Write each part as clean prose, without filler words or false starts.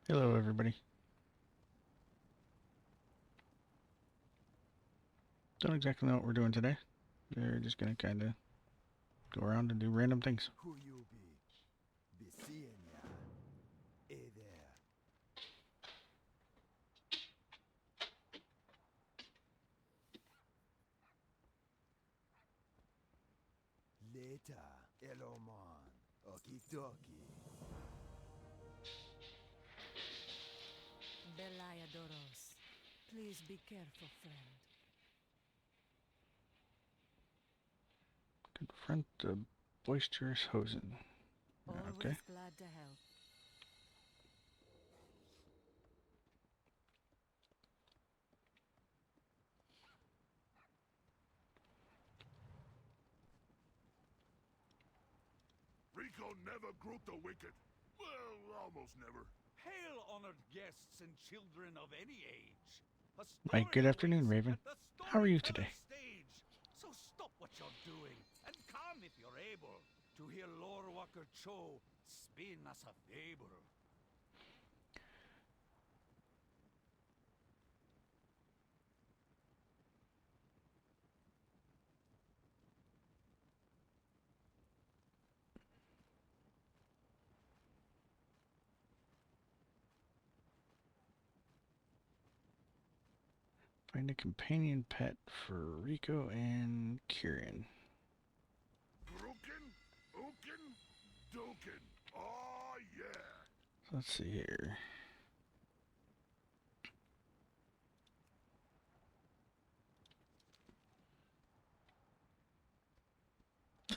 Hello, everybody. Don't exactly know what we're doing today. We're just gonna kind of go around and do random things. Who you be seeing ya? Hey there. Later. Hello, man. Okie dokie. Beliadoros. Please be careful, friend. Confront the boisterous Hosen. Okay. Always glad to help. Rico never grouped the wicked. Well, almost never. Hail, honored guests and children of any age. A Why, story good afternoon, awaits Raven. at the How are you today? storyteller's stage. So stop what you're doing and come if you're able to hear Lore Walker Cho spin us a fable. Find a companion pet for Rico and Kieran. Brookin? Ookin? Dukin. Oh, yeah. So let's see here.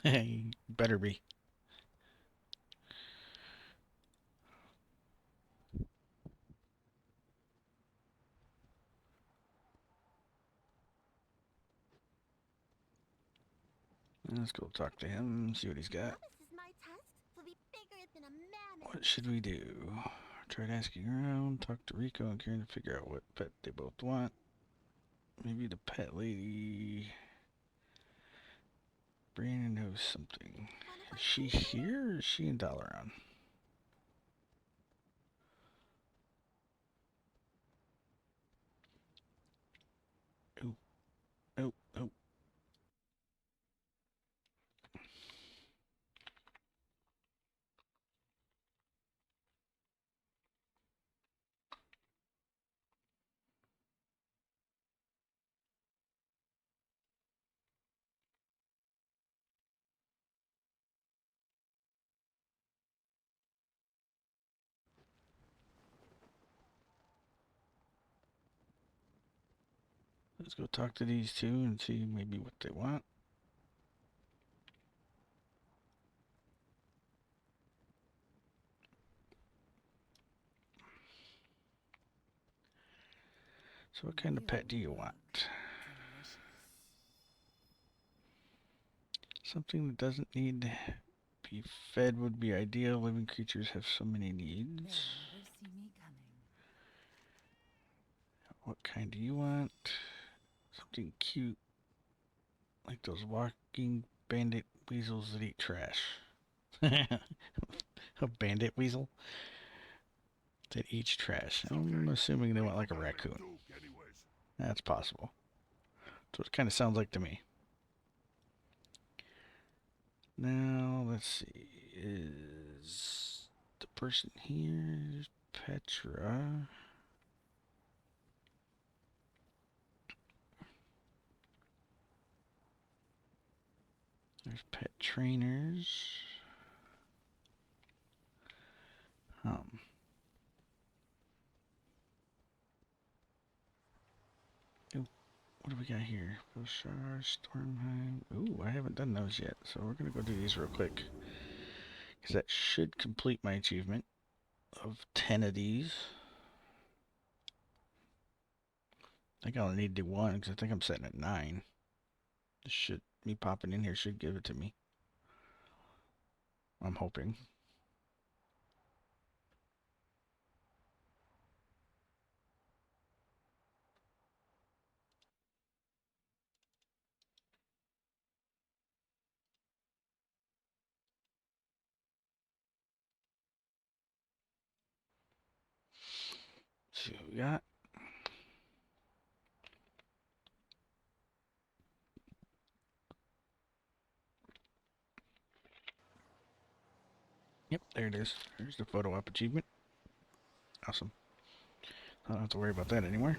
Hey, better be. Let's go talk to him, see what he's got. Promises my tusks will be bigger than a mammoth. What should we do? Tried asking around, talk to Rico and Kieran to figure out what pet they both want. Maybe the pet lady. Brianna knows something. Wanna Is find she some dinner? here or is she in Dalaran? Oh, oh, oh. Let's go talk to these two and see maybe what they want. So what kind of pet do you want? Delicious. Something that doesn't need to be fed would be ideal. Living creatures have so many They'll needs. never see me coming. What kind do you want? Something cute, like those walking bandit weasels that eat trash. A bandit weasel that eats trash. It's I'm okay. assuming they want Rico like a got a big raccoon. Duke anyways. That's possible. That's what it kind of sounds like to me. Now, let's see. Is the person here Petra? There's pet trainers. Um, oh, what do we got here? Boshar, Stormheim. Ooh, I haven't done those yet, so we're gonna go do these real quick. Because that should complete my achievement of 10 of these. I think I only need to do one because I think I'm setting at 9. This should, me popping in here should give it to me. I'm hoping. we got? Yep, there it is. There's the photo op achievement. Awesome. I don't have to worry about that anymore.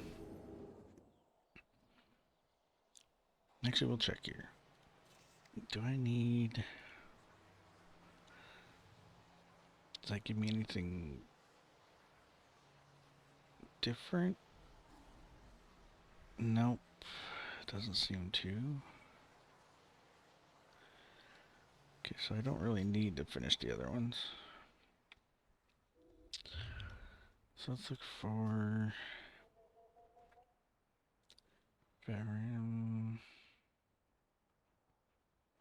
Actually, we'll check here. Do I need... Does that give me anything different? Nope. Doesn't seem to. Okay, so I don't really need to finish the other ones. So let's look for... Varium.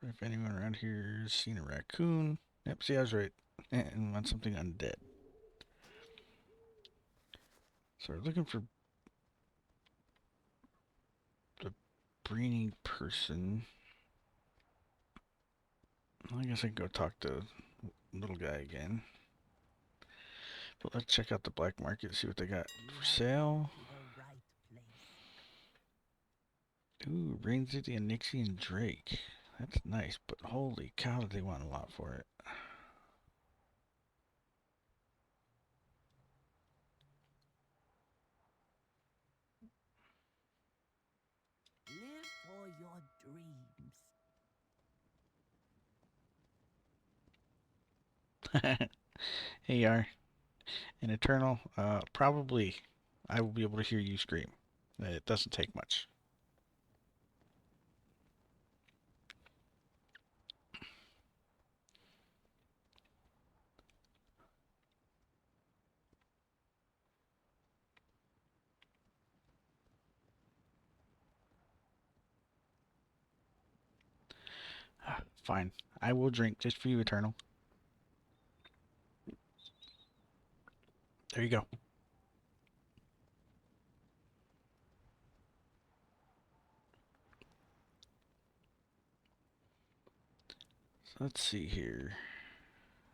If anyone around here has seen a raccoon. Yep, see, I was right. And want something undead. So we're looking for the brainy person. Well, I guess I can go talk to little guy again. But let's check out the black market, see what they got for sale. Ooh, Rain City and Nixie and Drake. That's nice, but holy cow, did they want a lot for it. Live for your dreams. Hey, R. An Eternal, probably I will be able to hear you scream. It doesn't take much. Fine. I will drink just for you, Eternal. There you go. So let's see here.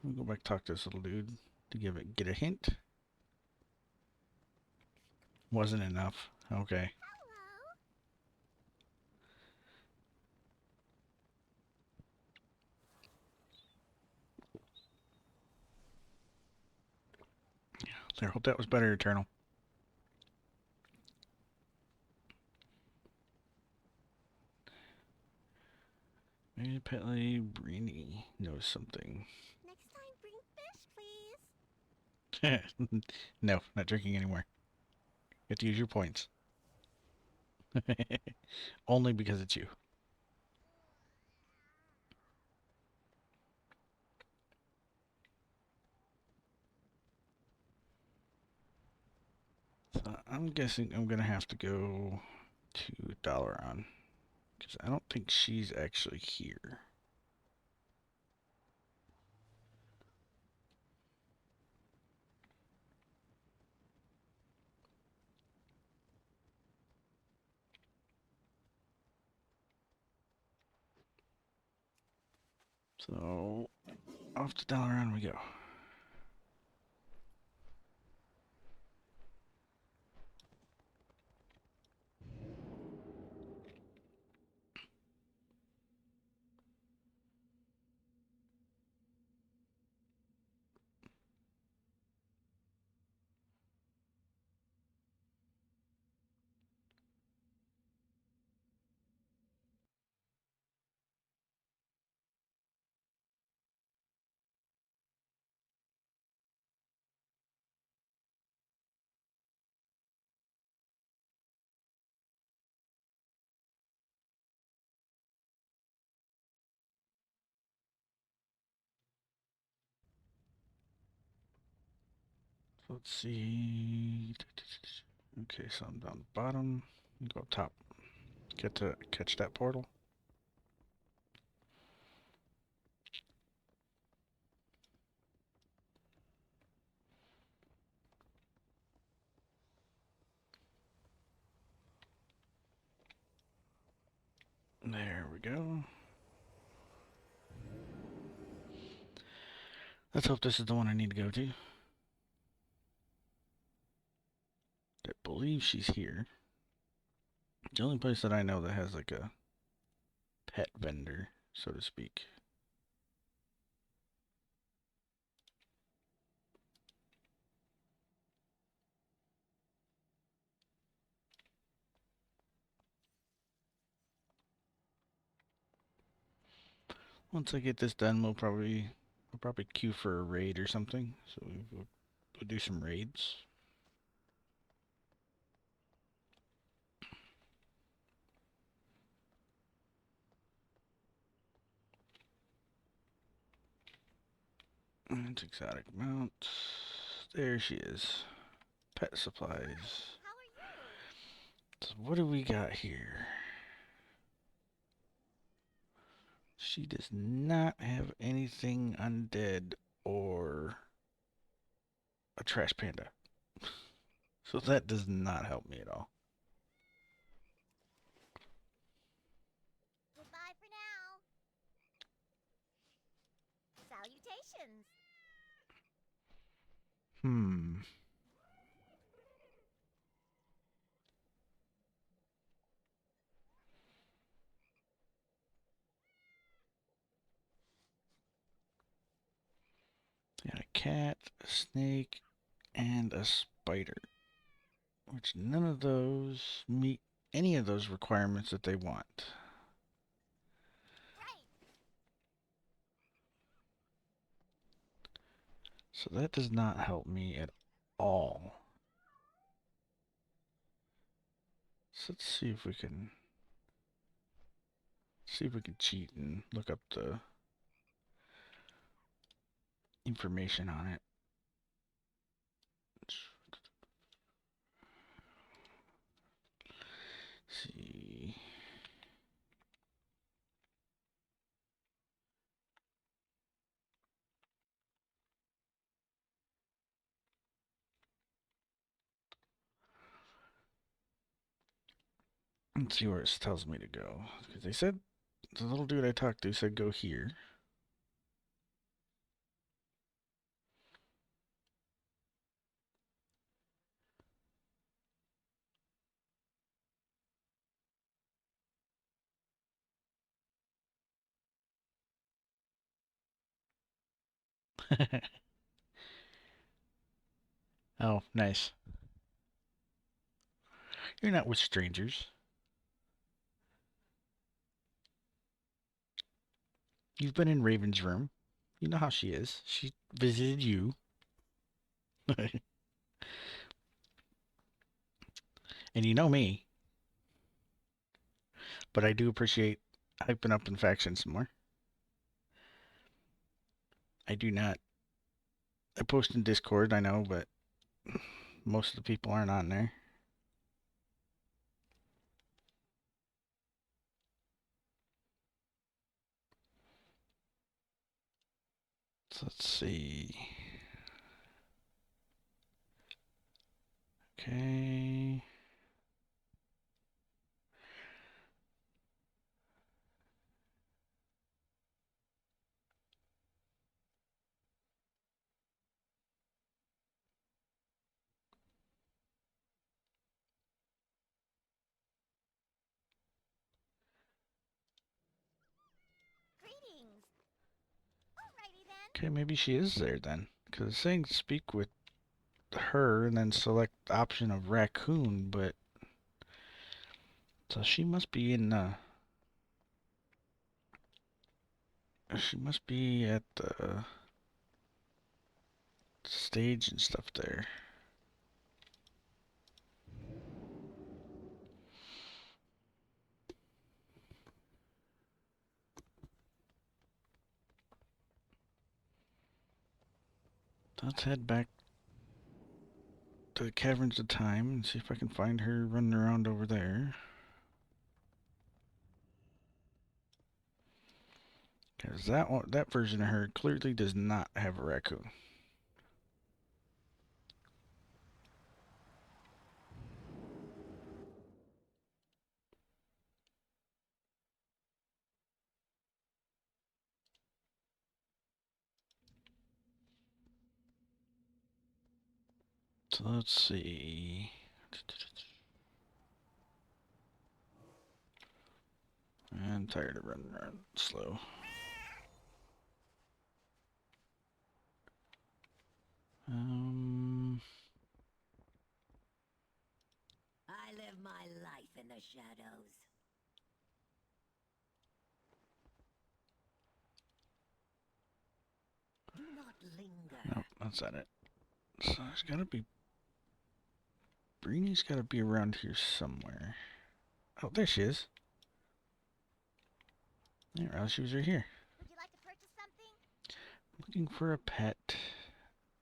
We'll go back and talk to this little dude to get a hint. Wasn't enough. Okay. There, hope that was better, Eternal. Maybe Petley Brini knows something. Next time, bring fish, please. No, not drinking anymore. You have to use your points. Only because it's you. So I'm guessing I'm gonna have to go to Dalaran, because I don't think she's actually here. So off to Dalaran we go. So let's see. Okay, so I'm down the bottom. Go up top. Get to catch that portal. There we go. Let's hope this is the one I need to go to. That believe she's here. The only place that I know that has like a pet vendor, so to speak. Once I get this done, we'll probably queue for a raid or something. So we'll do some raids. And exotic mount. There she is. Pet supplies. How are you? So what do we got here? She does not have anything undead or a trash panda. So that does not help me at all. Goodbye for now. Salutations. Hmm. Got a cat, a snake, and a spider. Which none of those meet any of those requirements that they want. Right. So that does not help me at all. So let's see if we can cheat and look up the information on it. Let's see. Let's see where it tells me to go. Because they said, the little dude I talked to said go here. Oh, nice. You're not with strangers. You've been in Raven's room. You know how she is. She visited you. And you know me. But I do appreciate hyping up in factions some more. I do not. I post in Discord, I know, but most of the people aren't on there. So let's see. Okay. Greetings. Alrighty then. Okay, maybe she is there then. Because it's saying speak with her and then select the option of raccoon, but... So she must be in, she must be at the stage and stuff there. Let's head back to the Caverns of Time and see if I can find her running around over there. Because that version of her clearly does not have a raccoon. So let's see. I'm tired of running around slow. I live my life in the shadows. Do not linger. No, that's not it. So there's gotta be... Breenie's gotta be around here somewhere. Oh, there she is. Yeah, she was right here. Would you like to purchase something? Looking for a pet.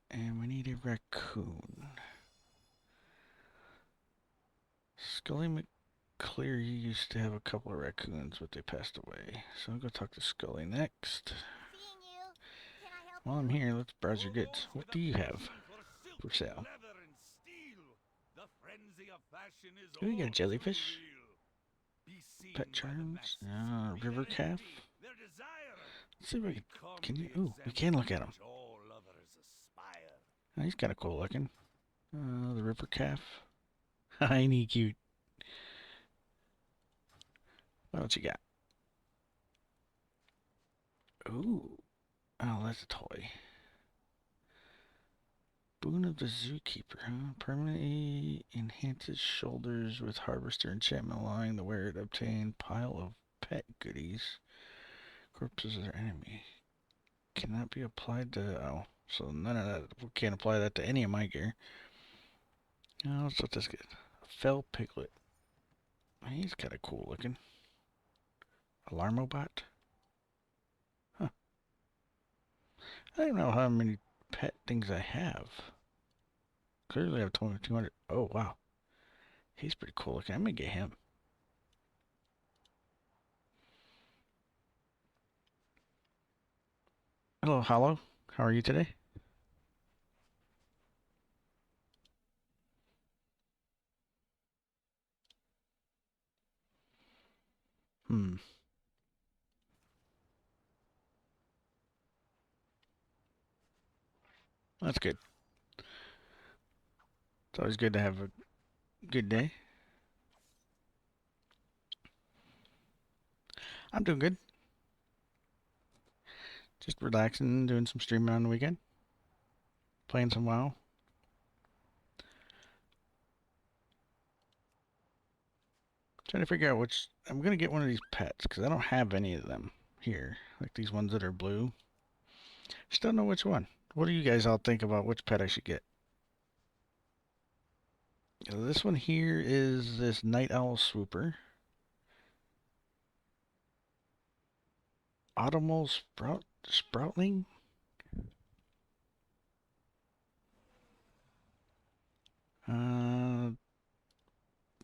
And we need a raccoon. Scully McCleary used to have a couple of raccoons, but they passed away. So I'll go talk to Scully next. Seeing you. Can I help While I'm here, let's browse your goods. What do you have for sale? Leather and steel. The frenzy of fashion is Oh, you got a all jellyfish? too real. Be seen Pet by the charms? masses. Be River their calf? envy, their desire. Let's see if we Become can you... the Ooh, we example can look to at him. which all others aspire. Oh, he's kind of cool looking. The river calf. Tiny cute. What else you got? Ooh. Oh, that's a toy. Boon of the Zookeeper, huh? Permanently enhances shoulders with Harvester enchantment, allowing the wearer to obtain pile of pet goodies. Corpses of their enemy. Cannot be applied to... Oh, so none of that... We can't apply that to any of my gear. Oh, let's let this get... A fell piglet. He's kind of cool looking. Alarmobot? Huh. I don't know how many pet things I have. Clearly I have 200. Oh, wow. He's pretty cool looking. I'm gonna get him. Hello, Hollow. How are you today? Hmm. That's good. It's always good to have a good day. I'm doing good. Just relaxing, doing some streaming on the weekend. Playing some WoW. Trying to figure out which... I'm going to get one of these pets, because I don't have any of them here. Like these ones that are blue. Just don't know which one. What do you guys all think about which pet I should get? This one here is this Night Owl Swooper. Autumnal Sproutling?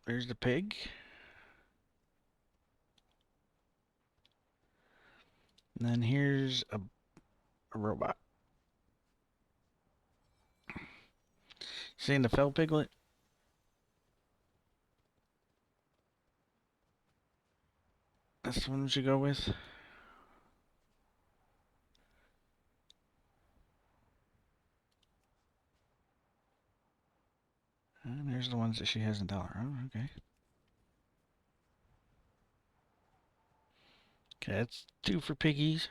There's the pig. And then here's a robot. Seeing the fell piglet? That's the one we should go with. And there's the ones that she has in dollar. Oh, okay. Okay, that's 2 for piggies.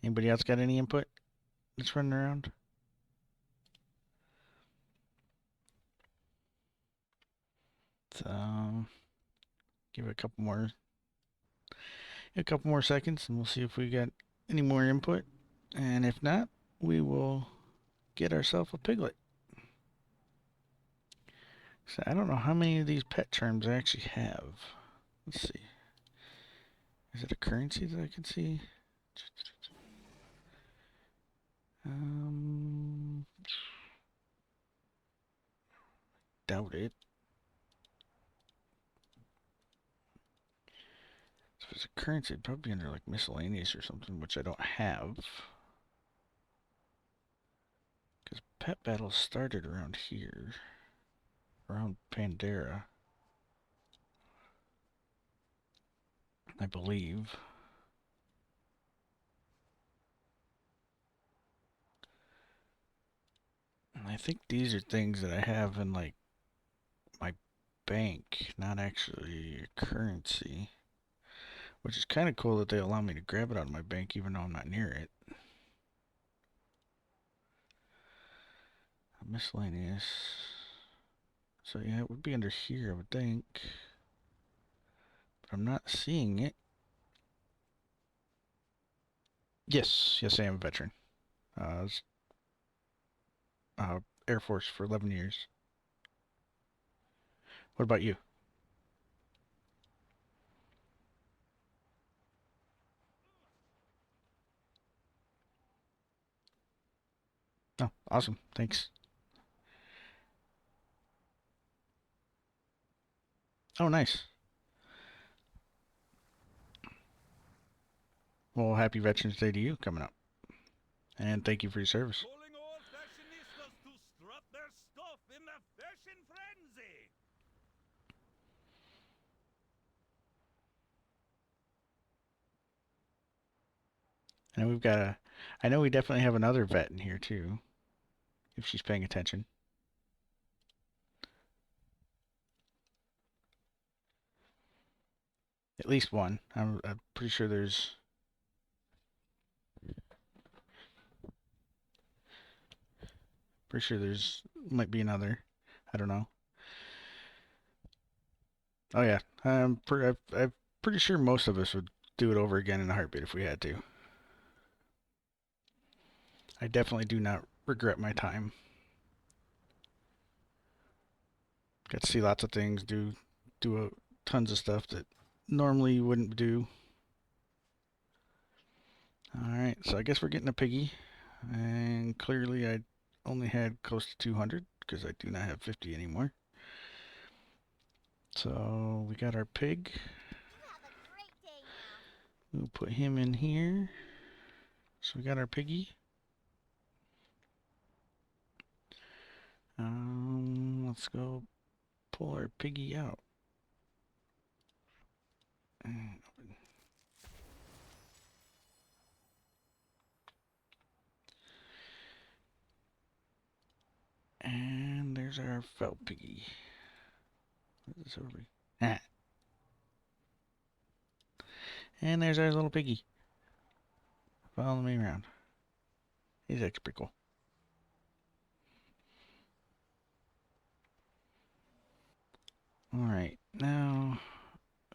Anybody else got any input that's running around? So, give it a couple more seconds, and we'll see if we got any more input. And if not, we will get ourselves a piglet. So I don't know how many of these pet terms I actually have. Let's see. Is it a currency that I can see? Doubt it. So if it's a currency, it'd probably be under like miscellaneous or something, which I don't have. Because pet battles started around here. Around Pandera. I believe. And I think these are things that I have in like bank, not actually a currency. Which is kind of cool that they allow me to grab it out of my bank even though I'm not near it. Miscellaneous. So yeah, it would be under here, I would think. But I'm not seeing it. Yes, I am a veteran. I was Air Force for 11 years. What about you? Oh, awesome. Thanks. Oh, nice. Well, happy Veterans Day to you coming up. And thank you for your service. Calling all fashionistas to strut their stuff in the fashion frenzy. And we've got a... I know we definitely have another vet in here, too. If she's paying attention. At least one. I'm pretty sure there's... Pretty sure there's... Might be another. I don't know. Oh, yeah. I'm pretty sure most of us would do it over again in a heartbeat if we had to. I definitely do not regret my time. Got to see lots of things, do tons of stuff that normally you wouldn't do. Alright, so I guess we're getting a piggy. And clearly I only had close to 200 because I do not have 50 anymore. So we got our pig. You have a great day now. We'll put him in here. So we got our piggy. Let's go pull our piggy out. And there's our felt piggy. What is this over? Ah. And there's our little piggy. Following me around. He's actually pretty cool. Alright, now,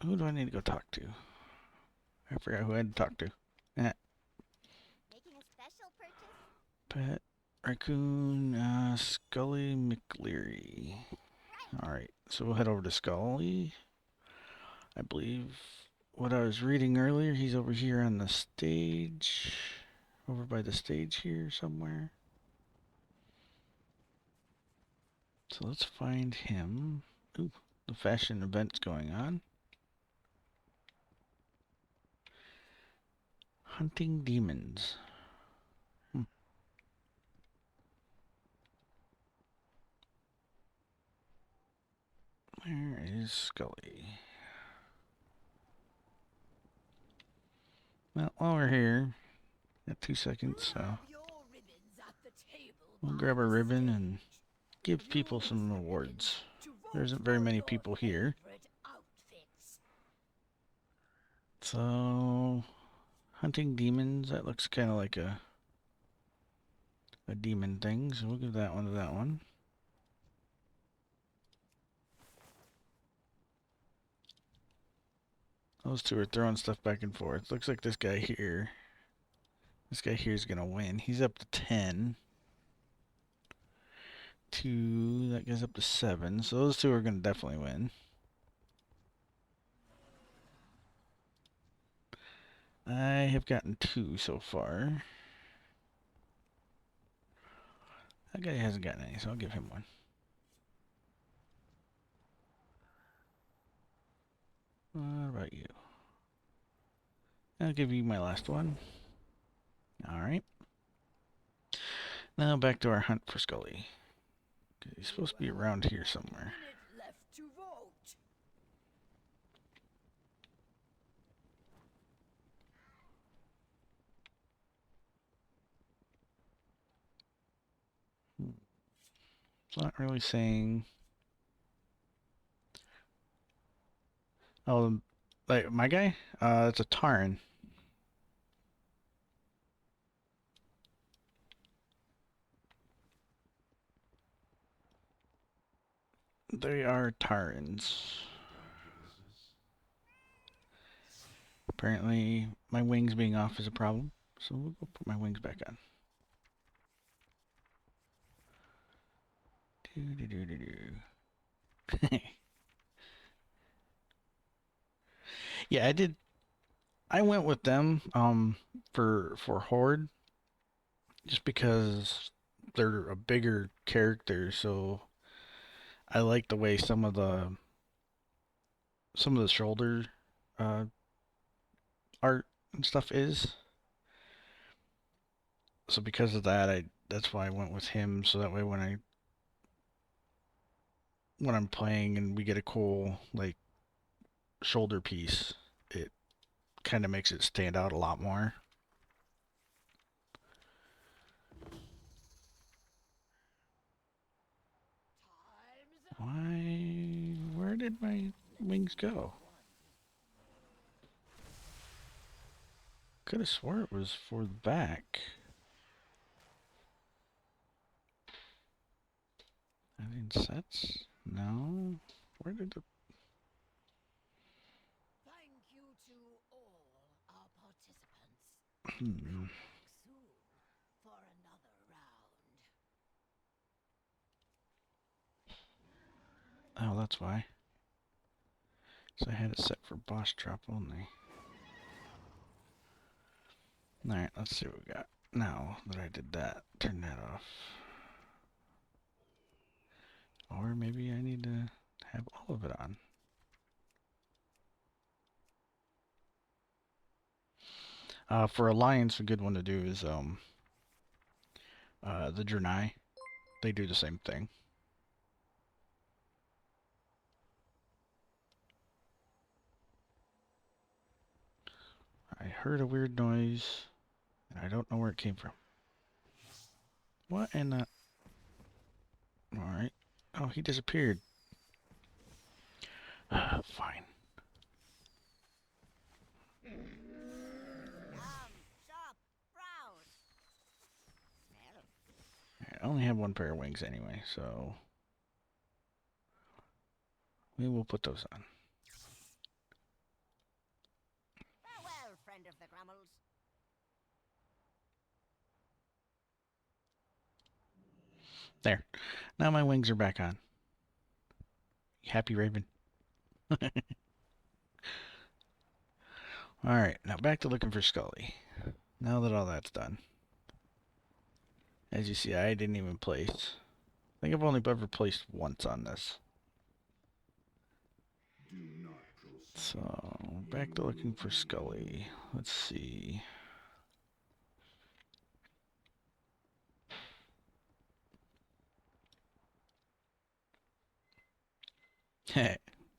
who do I need to go talk to? I forgot who I had to talk to. Making a special purchase? Pet raccoon, Scully McLeary. Alright, so we'll head over to Scully. I believe what I was reading earlier, he's over here on the stage. Over by the stage here somewhere. So let's find him. Ooh, the fashion event's going on. Hunting demons. Where is Scully? Well, while we're here, got 2 seconds, so we'll grab a ribbon and give people some awards. There isn't very many people here. So, hunting demons, that looks kind of like a demon thing, so we'll give that one to that one. Those two are throwing stuff back and forth. Looks like this guy here is going to win. He's up to 10. 2, that goes up to 7. So those two are going to definitely win. I have gotten 2 so far. That guy hasn't gotten any, so I'll give him 1. What about you? I'll give you my last one. Alright. Now back to our hunt for Scully. He's supposed to be around here somewhere. It's not really saying Oh, like my guy? It's a Taran. They are Tarans. Apparently, my wings being off is a problem, so we'll go put my wings back on. Yeah, I did. I went with them for Horde just because they're a bigger character, so I like the way some of the shoulder uh, art and stuff is. So because of that, I that's why I went with him. So that way, when I'm playing and we get a cool like shoulder piece, it kind of makes it stand out a lot more. Why? Where did my wings go? Could have swore it was for the back. Adding sets? No. Where did the... Thank you to all our participants. Hmm. Come back soon for another round. Oh, that's why. So I had it set for boss drop only. Alright, let's see what we got. Now that I did that, turn that off. Or maybe I need to have all of it on. For Alliance, a good one to do is the Draenei. They do the same thing. I heard a weird noise, and I don't know where it came from. What in the... Alright. Oh, he disappeared. Fine. Shop, browse. Smell. I only have one pair of wings anyway, so... we will put those on. Farewell, friend of the Grummles. There. Now my wings are back on. You happy, Raven? Alright, now back to looking for Scully. Now that all that's done. As you see, I didn't even place. I think I've only ever placed once on this. So, back to looking for Scully. Let's see.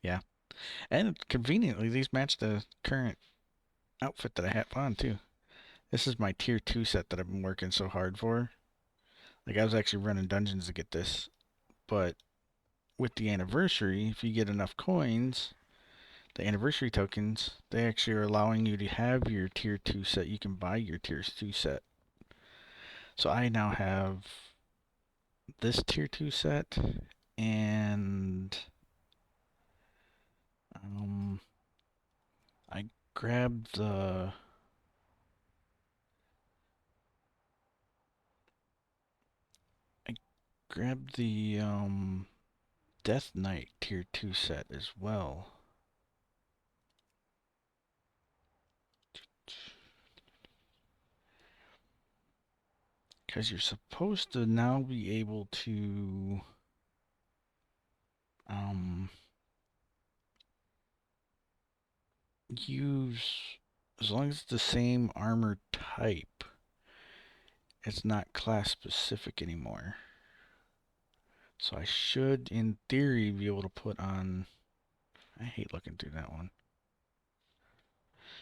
Yeah. And conveniently, these match the current outfit that I have on, too. This is my tier 2 set that I've been working so hard for. Like, I was actually running dungeons to get this. But with the anniversary, if you get enough coins, the anniversary tokens, they actually are allowing you to have your tier 2 set. You can buy your tier 2 set. So I now have this tier 2 set and I grabbed the Death Knight tier 2 set as well. Because you're supposed to now be able to use, as long as it's the same armor type, it's not class specific anymore. So I should, in theory, be able to put on... I hate looking through that one.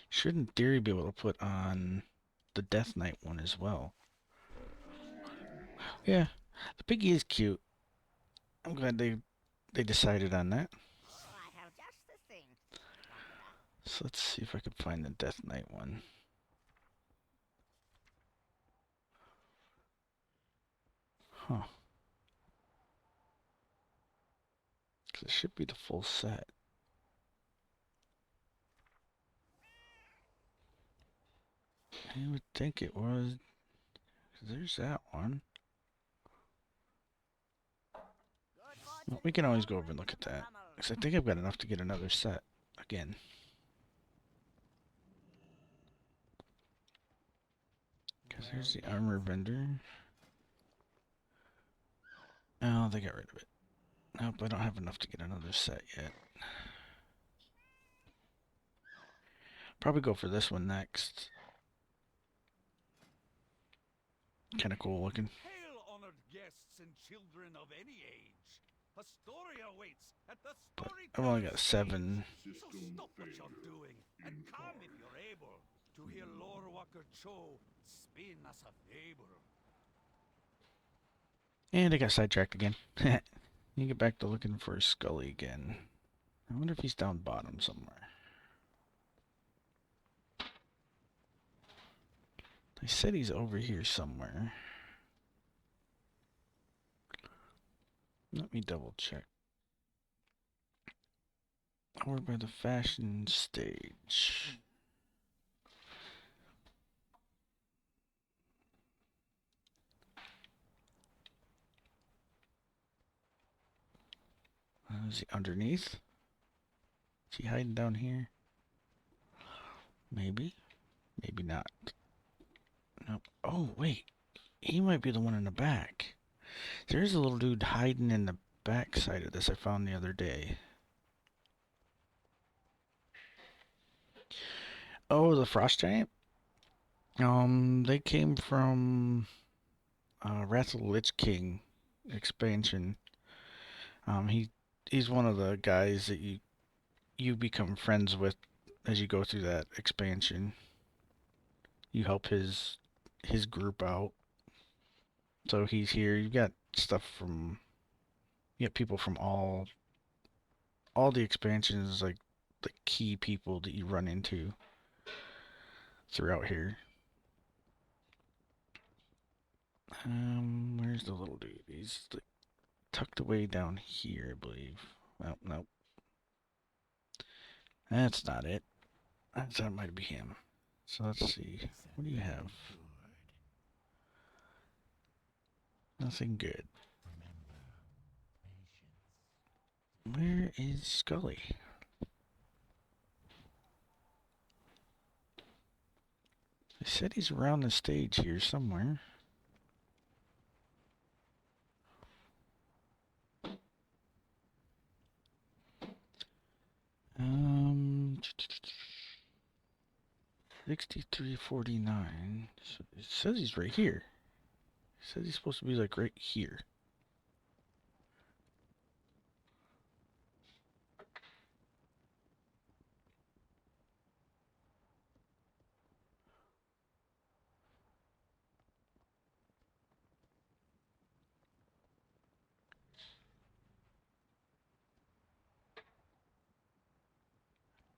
Should, in theory, be able to put on the Death Knight one as well. Yeah, the piggy is cute. I'm glad they decided on that. I have just the thing. So let's see if I can find the Death Knight one. Huh. 'Cause it should be the full set. I would think it was. 'Cause there's that one. Well, we can always go over and look at that. Because I think I've got enough to get another set again. Because here's the armor vendor. Oh, they got rid of it. Nope, I don't have enough to get another set yet. Probably go for this one next. Kind of cool looking. Hail, honored guests and children of any age. A story awaits at the But story. I've only got 7. So stop what you're doing and come if you're able to hear Lore Walker Cho spin us a fable. And I got sidetracked again. You get back to looking for Scully again. I wonder if he's down bottom somewhere. They said he's over here somewhere. Let me double check. Over by the fashion stage. Is he underneath? Is he hiding down here? Maybe. Maybe not. Nope. Oh, wait. He might be the one in the back. There's a little dude hiding in the back side of this I found the other day. Oh, the Frost Giant? They came from Wrath of the Lich King expansion. He's one of the guys that you become friends with as you go through that expansion. You help his group out. So he's here. You've got stuff from you got people from all the expansions, like the key people that you run into throughout here. Where's the little dude? He's like tucked away down here, I believe. Oh, nope. That's not it. That might be him. So let's see. What do you have? Nothing good. Where is Scully? They said he's around the stage here somewhere. Um, 6349. So it says he's right here. It says he's supposed to be like right here.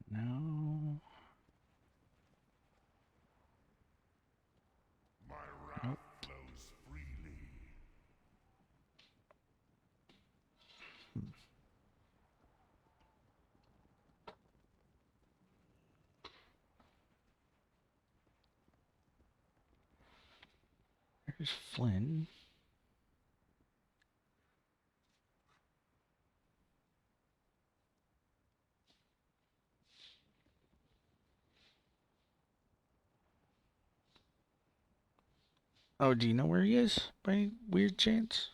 No. My wrath Nope. flows freely. There's Flynn. Oh, do you know where he is by any weird chance?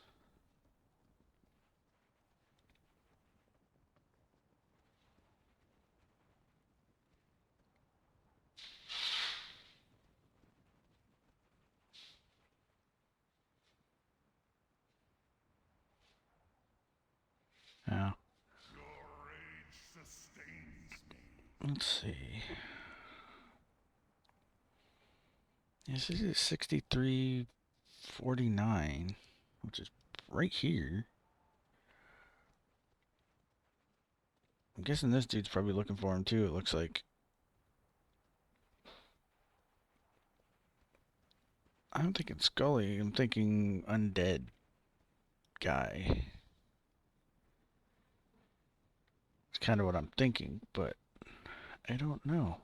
Oh. Your rage sustains me. Let's see. This is 6349, which is right here. I'm guessing this dude's probably looking for him too, it looks like. I'm thinking Scully. I'm thinking undead guy. It's kind of what I'm thinking, but I don't know.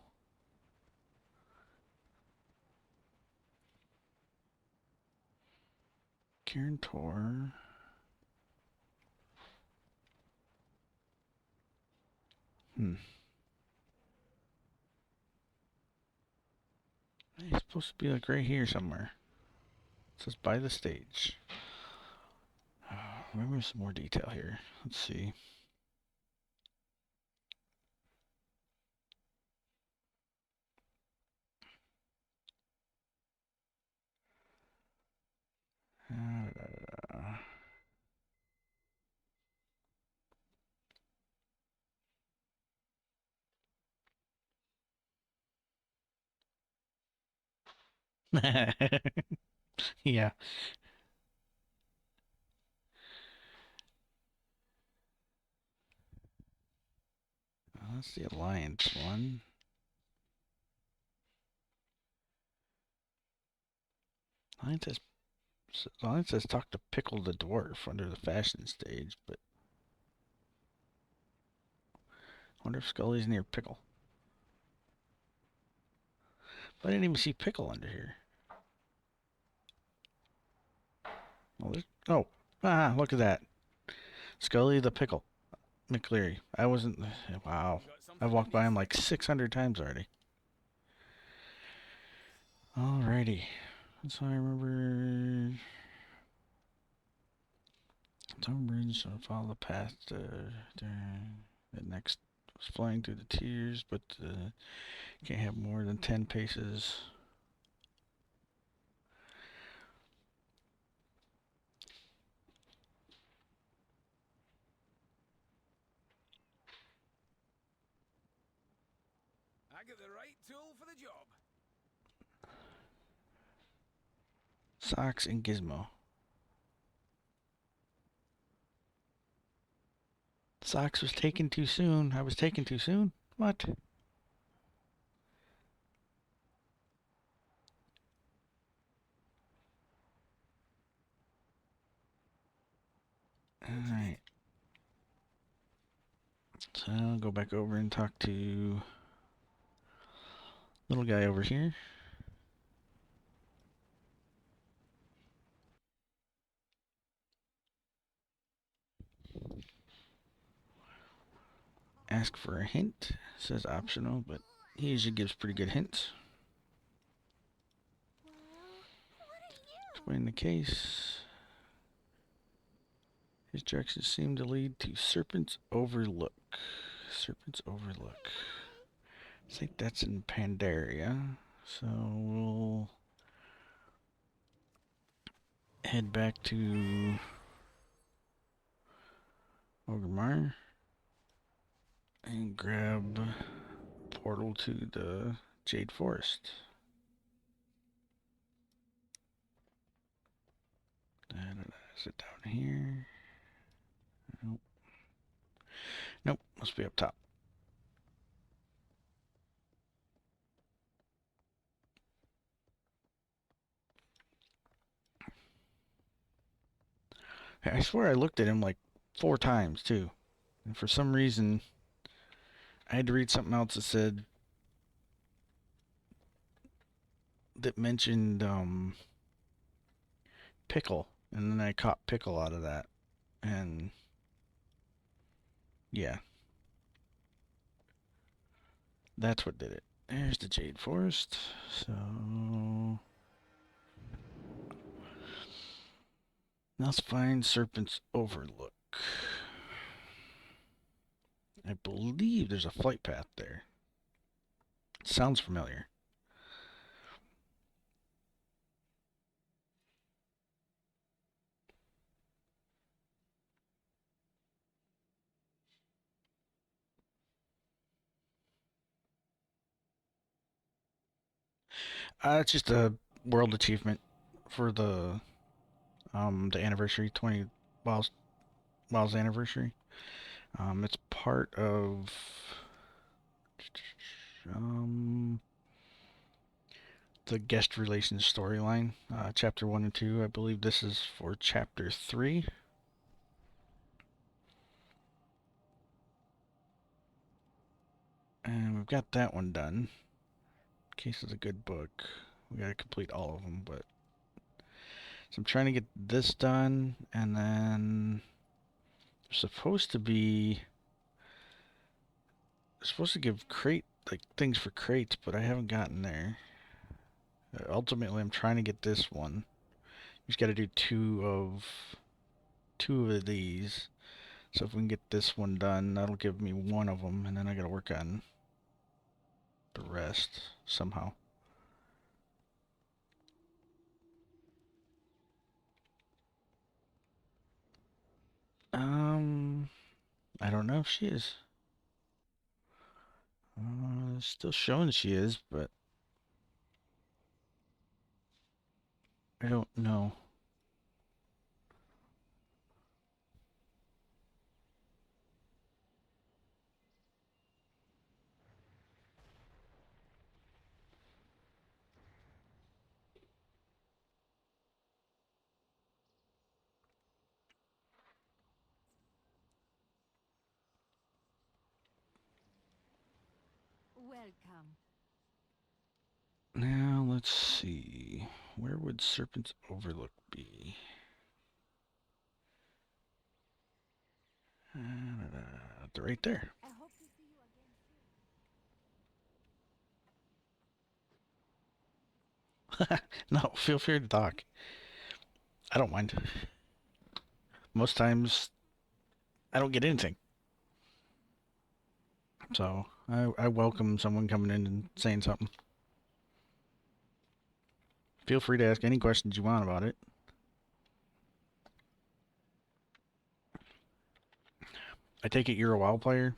Karen Tor. He's supposed to be like right here somewhere. It says by the stage. Maybe some more detail here. Let's see. Yeah. That's the Alliance one. Alliance says talk to Pickle the Dwarf under the fashion stage, but I wonder if Scully's near Pickle. But I didn't even see Pickle under here. Oh, look at that. Scully the Pickle. McCleary. I wasn't. Wow. I've walked by him like 600 times already. Alrighty. So I remember. Some bridge, so follow the path to. The next was flying through the tears, but can't have more than 10 paces. I get the right tool for the job. Socks and Gizmo. Socks was taken too soon. I was taken too soon? What? Alright. So I'll go back over and talk to little guy over here. Ask for a hint. Says optional, but he usually gives pretty good hints. Explain the case. His directions seem to lead to Serpent's Overlook. Serpent's Overlook. I think that's in Pandaria. So we'll head back to Orgrimmar and grab portal to the Jade Forest. Is it down here? Nope. Nope, must be up top. I swear I looked at him like 4 times too. And for some reason, I had to read something else that mentioned Pickle. And then I caught Pickle out of that. And yeah. That's what did it. There's the Jade Forest. So let's find Serpent's Overlook. I believe there's a flight path there. Sounds familiar. It's just a world achievement for the anniversary, 20 WoW's anniversary. It's part of the guest relations storyline, chapter 1 and 2. I believe this is for chapter 3. And we've got that one done. Case is a good book. We gotta complete all of them, but so I'm trying to get this done, and then there's supposed to be supposed to give crate like things for crates, but I haven't gotten there. Ultimately, I'm trying to get this one. You just got to do two of these. So if we can get this one done, that'll give me one of them, and then I got to work on the rest somehow. I don't know if she is. Still showing she is, but I don't know. Welcome. Now let's see. Where would Serpent's Overlook be? They're right there. I hope to see you again soon. No, feel free to talk. I don't mind. Most times, I don't get anything. So, I welcome someone coming in and saying something. Feel free to ask any questions you want about it. I take it you're a WoW player?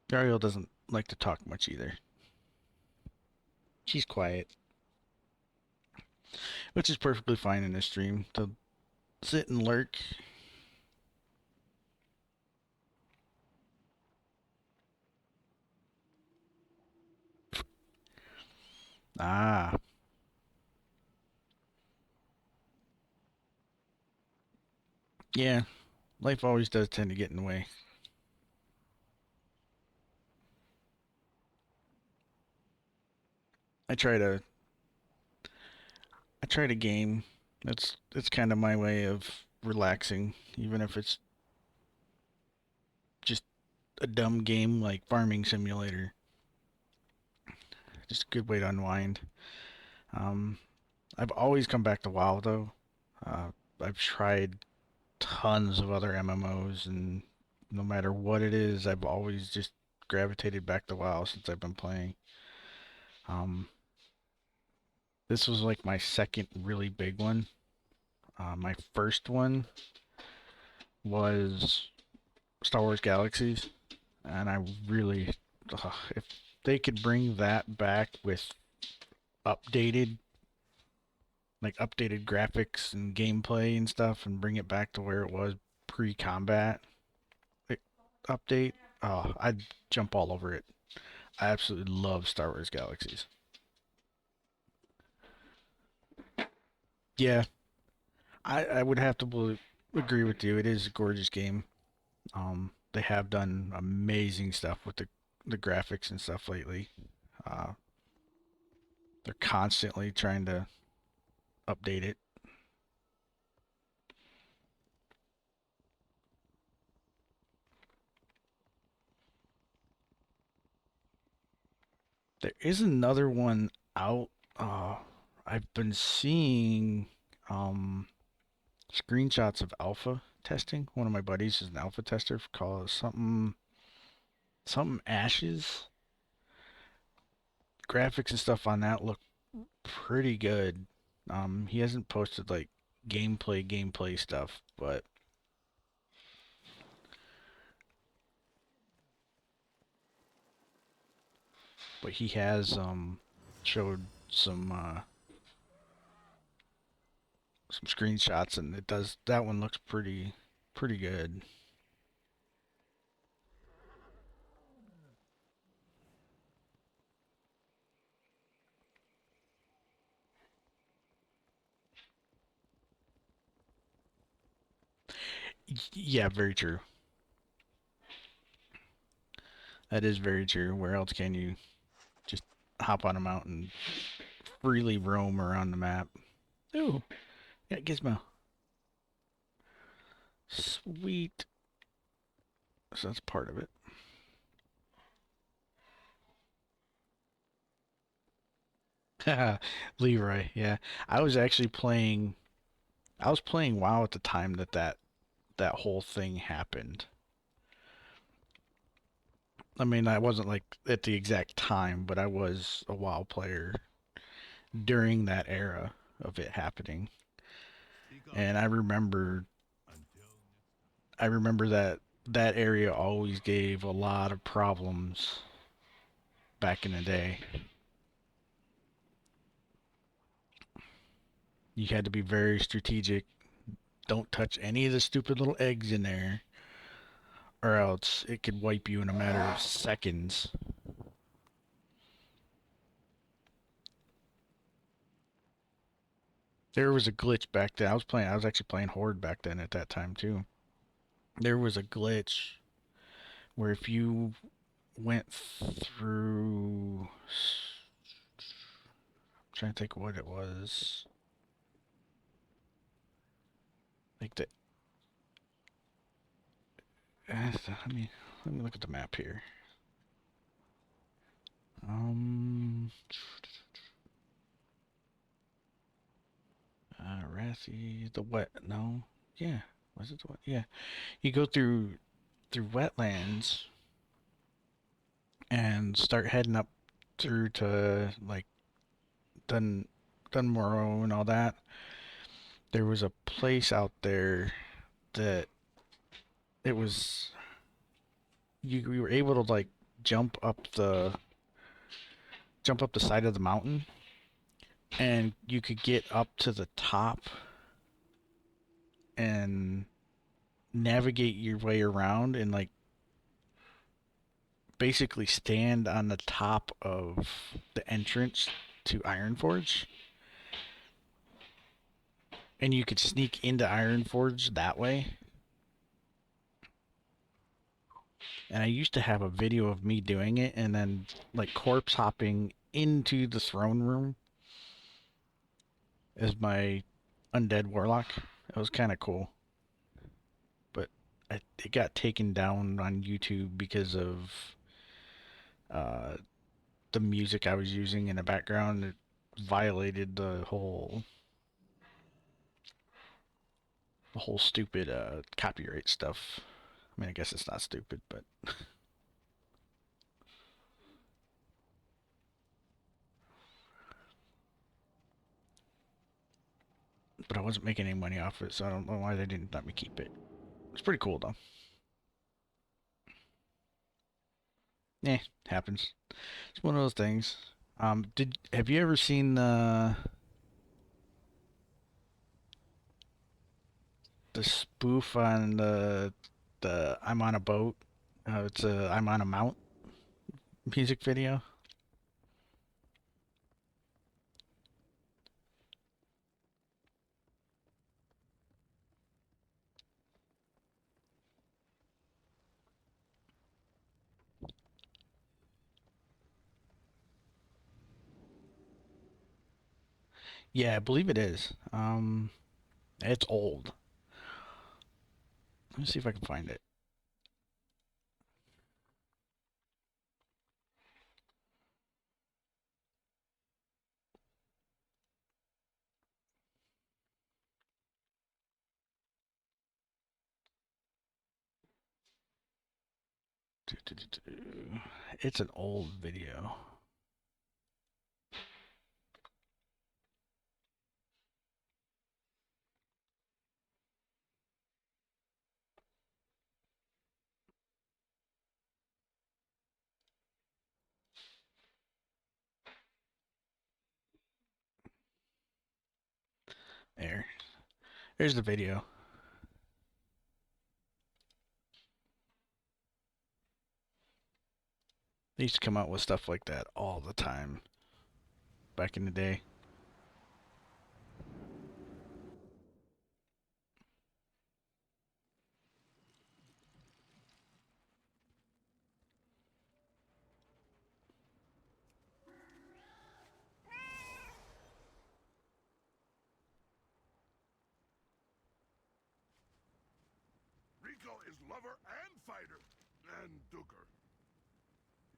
Ariel doesn't like to talk much either. She's quiet. Which is perfectly fine in this stream. To sit and lurk. Ah. Yeah. Life always does tend to get in the way. I try to game. It's kind of my way of relaxing, even if it's just a dumb game like Farming Simulator. Just a good way to unwind. Um, I've always come back to WoW though. I've tried tons of other MMOs, and no matter what it is, I've always just gravitated back to WoW since I've been playing. Um, this was like my second really big one. My first one was Star Wars Galaxies, and I really, if they could bring that back with updated, updated graphics and gameplay and stuff, and bring it back to where it was pre-combat update, I'd jump all over it. I absolutely love Star Wars Galaxies. Yeah, I would have to agree with you. It is a gorgeous game. They have done amazing stuff with the graphics and stuff lately. Uh, they're constantly trying to update it. There is another one out. I've been seeing screenshots of alpha testing. One of my buddies is an alpha tester, called something Ashes. Graphics and stuff on that look pretty good. He hasn't posted like gameplay stuff, but he has showed some screenshots, and that one looks pretty good. Yeah, very true. That is very true. Where else can you just hop on a mountain, freely roam around the map? Ooh, yeah, Gizmo. Sweet. So that's part of it. Leroy, yeah. I was actually playing. I was playing WoW at the time that whole thing happened. I mean, I wasn't like at the exact time, but I was a WoW player during that era of it happening. And I remember that area always gave a lot of problems back in the day. You had to be very strategic. Don't touch any of the stupid little eggs in there, or else it could wipe you in a matter of seconds. There was a glitch back then. I was actually playing Horde back then at that time too. There was a glitch where if you went through, I'm trying to think what it was. Like let me look at the map here. Um, Rathi, the wet, no, yeah, was it the wet? Yeah, you go through wetlands and start heading up through to like Dunmorrow and all that. There was a place out there that it was you were able to like jump up the side of the mountain, and you could get up to the top and navigate your way around and like basically stand on the top of the entrance to Ironforge, and you could sneak into Ironforge that way. And I used to have a video of me doing it and then like corpse hopping into the throne room as my undead warlock. It was kind of cool. But it got taken down on YouTube because of uh, the music I was using in the background. It violated the whole stupid copyright stuff. I mean, I guess it's not stupid, but I wasn't making any money off it, so I don't know why they didn't let me keep it. It's pretty cool though. Eh, happens. It's one of those things. Have you ever seen the spoof on the I'm on a boat? It's a I'm on a mount music video. Yeah, I believe it is. It's old. Let me see if I can find it. It's an old video. Here's the video. They used to come out with stuff like that all the time back in the day. Rico is lover and fighter. And Duker.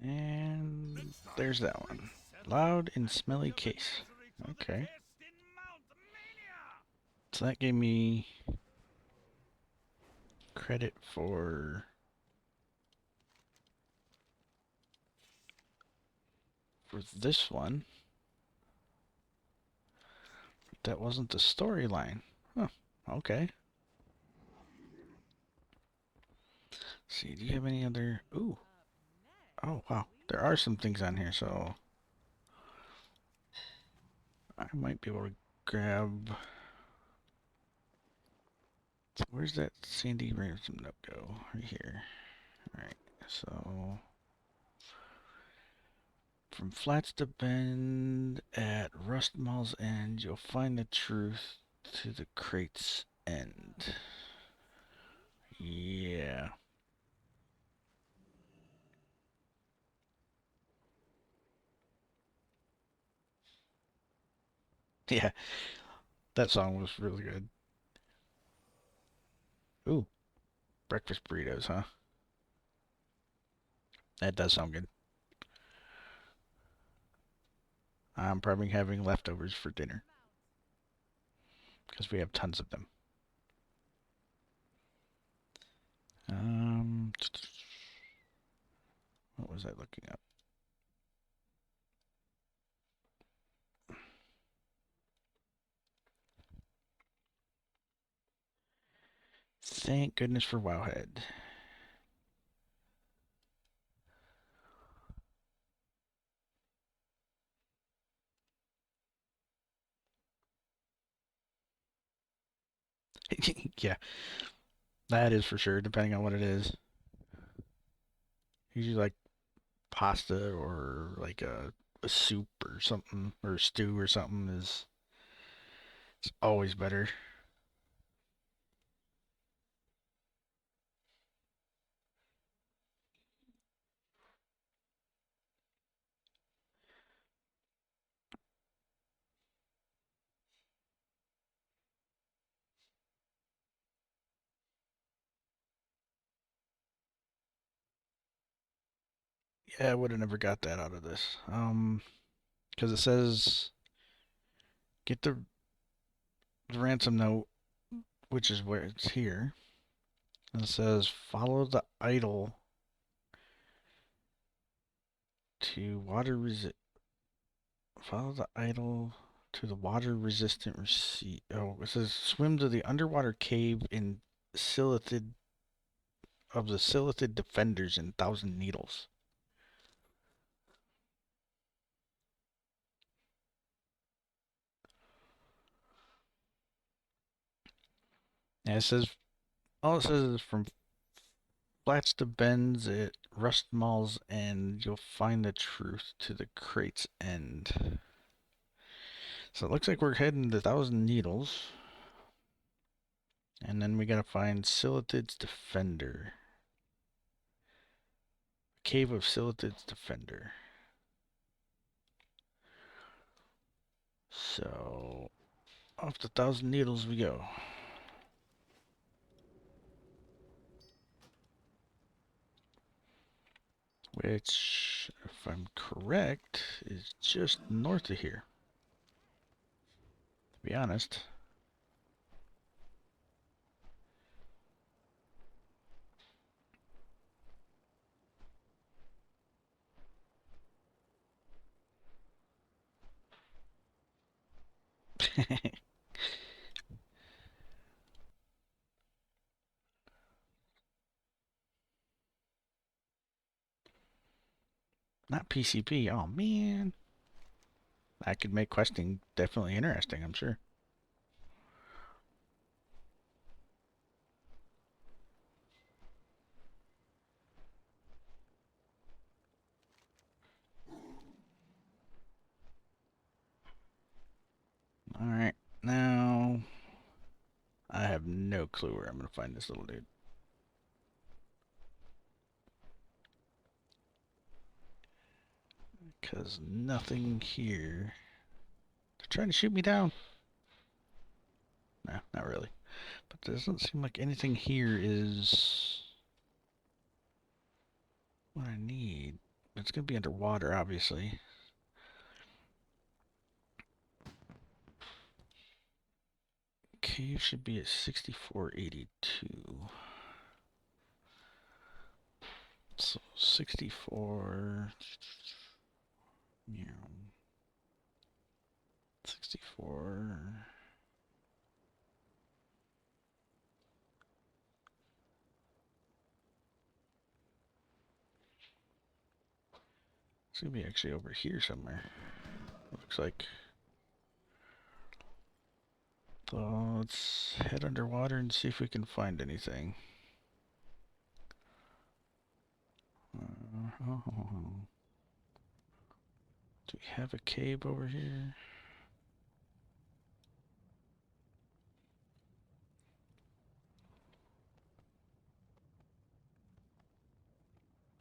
And Next time, there's that one. Settle Loud and and smelly put your case. misery to the Okay. test in Mount Mania. So that gave me credit for this one. That wasn't the storyline. Huh. Okay. Let's see, do you have any other... Ooh. Oh, wow. There are some things on here, so... I might be able to grab... Where's that Sandy Ransom note go? Right here. Alright, so... From Flats to Bend at Rustmall's End, you'll find the truth to the crate's end. Yeah. Yeah, that song was really good. Ooh, breakfast burritos, huh? That does sound good. I'm probably having leftovers for dinner because we have tons of them. What was I looking up? Thank goodness for Wowhead. Yeah, that is for sure, depending on what it is. Usually like pasta or like a soup or something, or a stew or something is it's always better. Yeah, I would have never got that out of this. Because it says get the ransom note, which is where it's here. And it says follow the idol to water resist. Follow the idol to the water resistant receipt. Oh, it says swim to the underwater cave in Silithid of the Silithid defenders in Thousand Needles. And it says all it says is from flats to bends at rust malls, and you'll find the truth to the crate's end. So it looks like we're heading to Thousand Needles. And then we gotta find Silithid's Defender. Cave of Silithid's Defender. So, off the Thousand Needles we go. Which, if I'm correct, is just north of here. To be honest. Not PCP. Oh man. That could make questing definitely interesting, I'm sure. clue where I'm gonna find this little dude. Because nothing here. They're trying to shoot me down. No, not really. But it doesn't seem like anything here is what I need. It's gonna be underwater, obviously. Cave should be at 6482. So 64. Yeah. 64. It's gonna be actually over here somewhere. Looks like. So let's head underwater and see if we can find anything. Do we have a cave over here?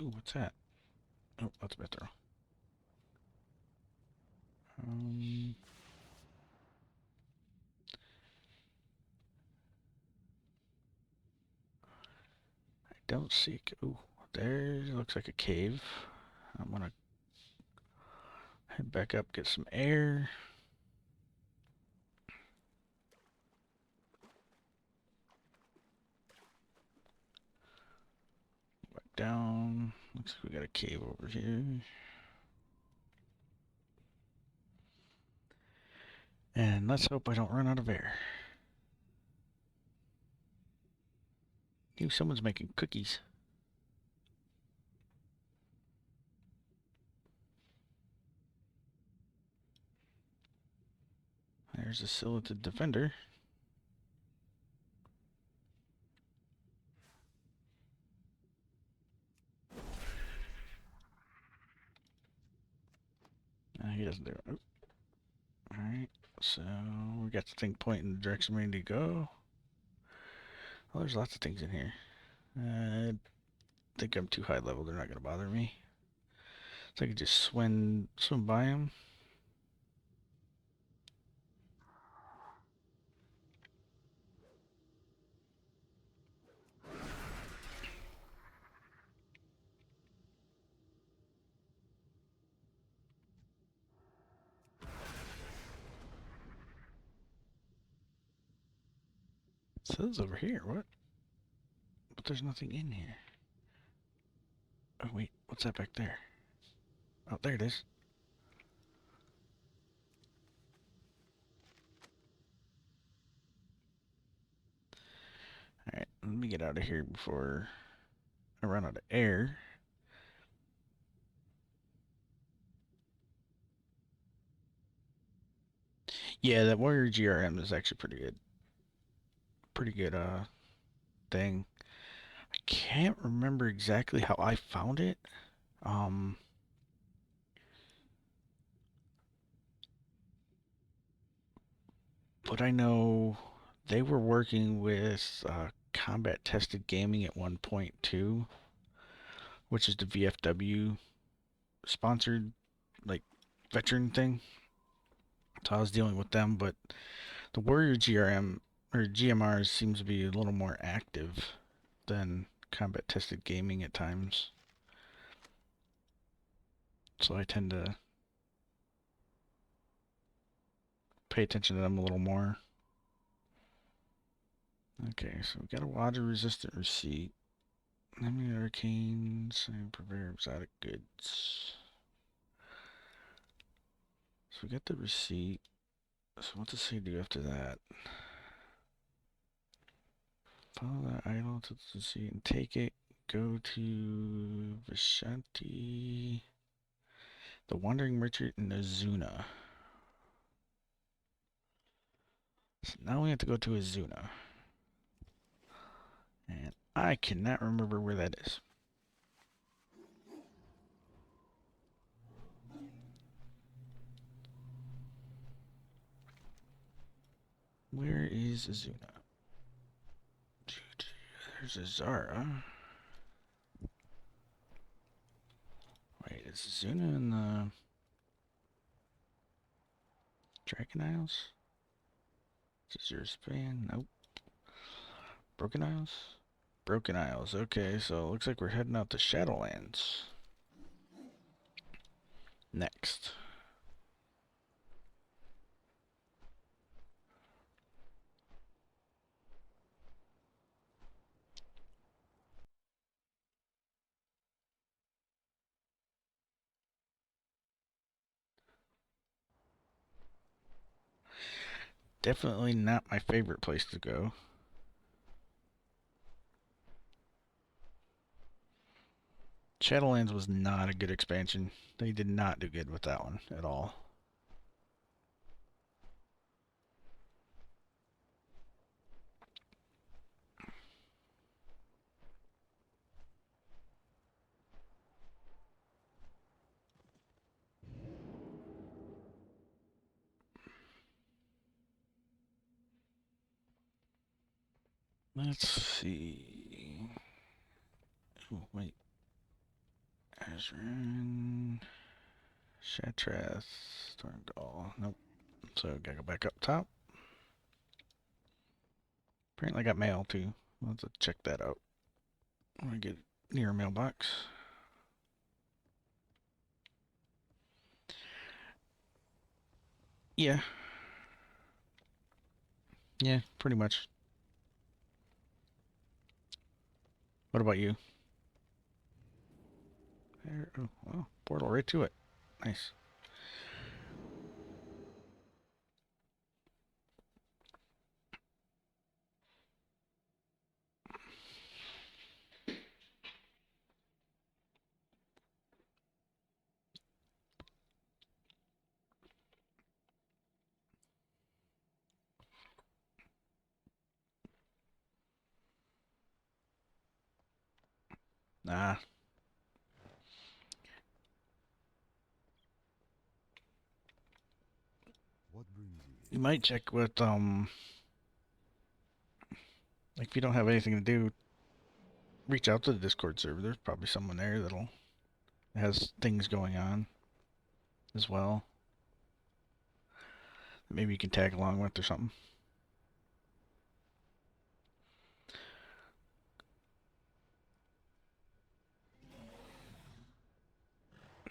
Ooh, what's that? Oh, that's better. I don't see. Ooh, there looks like a cave. I'm gonna head back up, get some air. Back down. Looks like we got a cave over here. And let's hope I don't run out of air. Ooh, someone's making cookies. There's a silhouetted defender. He doesn't do it. Oh. Alright, so we got the thing pointing the direction we need to go. Oh, there's lots of things in here. I think I'm too high level. They're not going to bother me. So I can just swim by them. It says over here. What? But there's nothing in here. Oh, wait. What's that back there? Oh, there it is. Alright, let me get out of here before I run out of air. Yeah, that Warrior GRM is actually pretty good. Pretty good, thing. I can't remember exactly how I found it. But I know they were working with Combat Tested Gaming at one point too, which is the VFW sponsored like veteran thing. So I was dealing with them, but the Warrior GRM or GMR seems to be a little more active than Combat Tested Gaming at times. So I tend to pay attention to them a little more. Okay, so we got a water resistant receipt. Enemy arcanes and prepare exotic goods. So we got the receipt. So what does he do after that? Follow that idol to the receipt and take it. Go to Vishanti. The Wandering Merchant in Azuna. So now we have to go to Azuna. And I cannot remember where that is. Where is Azuna? There's a Zara. Wait, is Zuna in the Dragon Isles? Is your span? Nope. Broken Isles? Broken Isles. Okay, so it looks like we're heading out to Shadowlands. Next. Definitely not my favorite place to go. Shadowlands was not a good expansion. They did not do good with that one at all. Let's see. Oh, wait. Azran. Shatrath. Stormgall. Nope. So, gotta go back up top. Apparently I got mail too. Let's check that out. I'm gonna get near a mailbox. Yeah. Yeah, pretty much. What about you? There, oh, well, portal right to it. Nice. Ah, What brings you you here? might check with like if you don't have anything to do, reach out to the Discord server. There's probably someone there that'll has things going on as well. Maybe you can tag along with or something.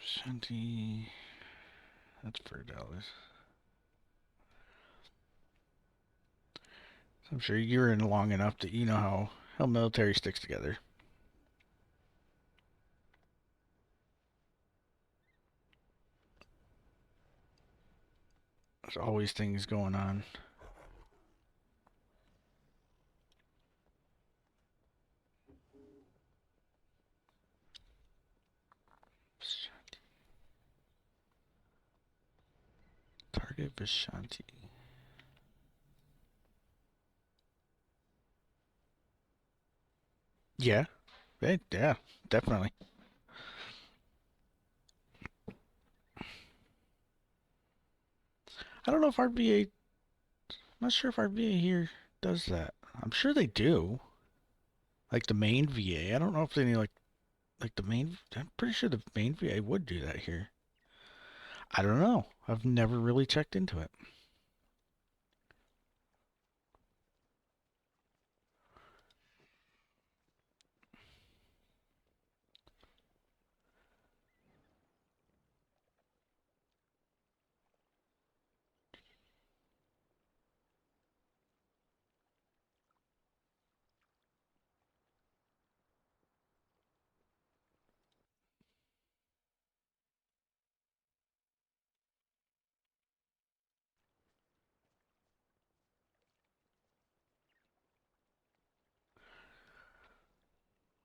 Shanti. That's $4. I'm sure you're in long enough that you know how military sticks together. There's always things going on. Target Vishanti. Yeah. Yeah, definitely. I don't know if RBA, I'm not sure if RBA here does that. I'm sure they do. Like the main VA. I don't know if they need like the main, I'm pretty sure the main VA would do that here. I don't know. I've never really checked into it.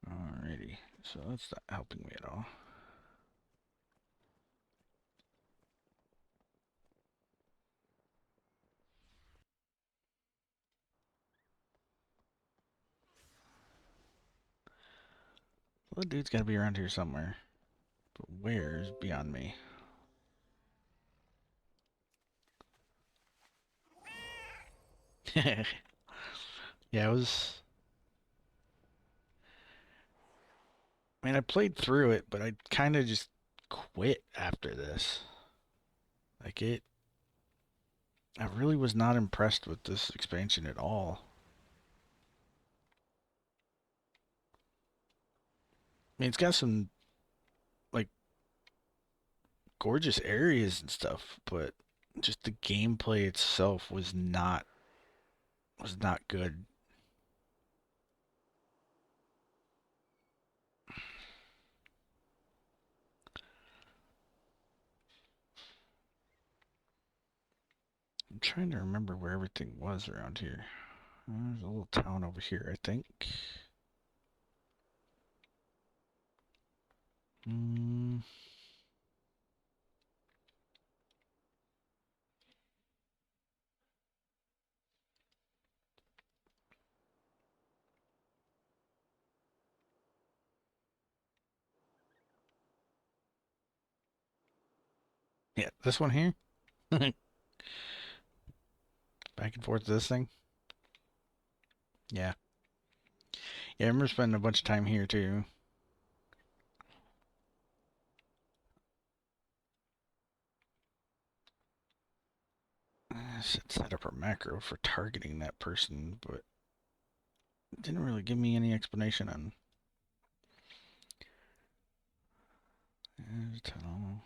Alrighty. So that's not helping me at all. Well, the dude's gotta be around here somewhere. But where's beyond me? Yeah, it was I mean, I played through it, but I kind of just quit after this. Like I really was not impressed with this expansion at all. I mean, it's got some like gorgeous areas and stuff, but just the gameplay itself was not good. I'm trying to remember where everything was around here. There's a little town over here, I think. Hmm. Yeah, this one here. Back and forth to this thing. Yeah. Yeah, I remember spending a bunch of time here too. I should set up a macro for targeting that person, but it didn't really give me any explanation on. Tunnel.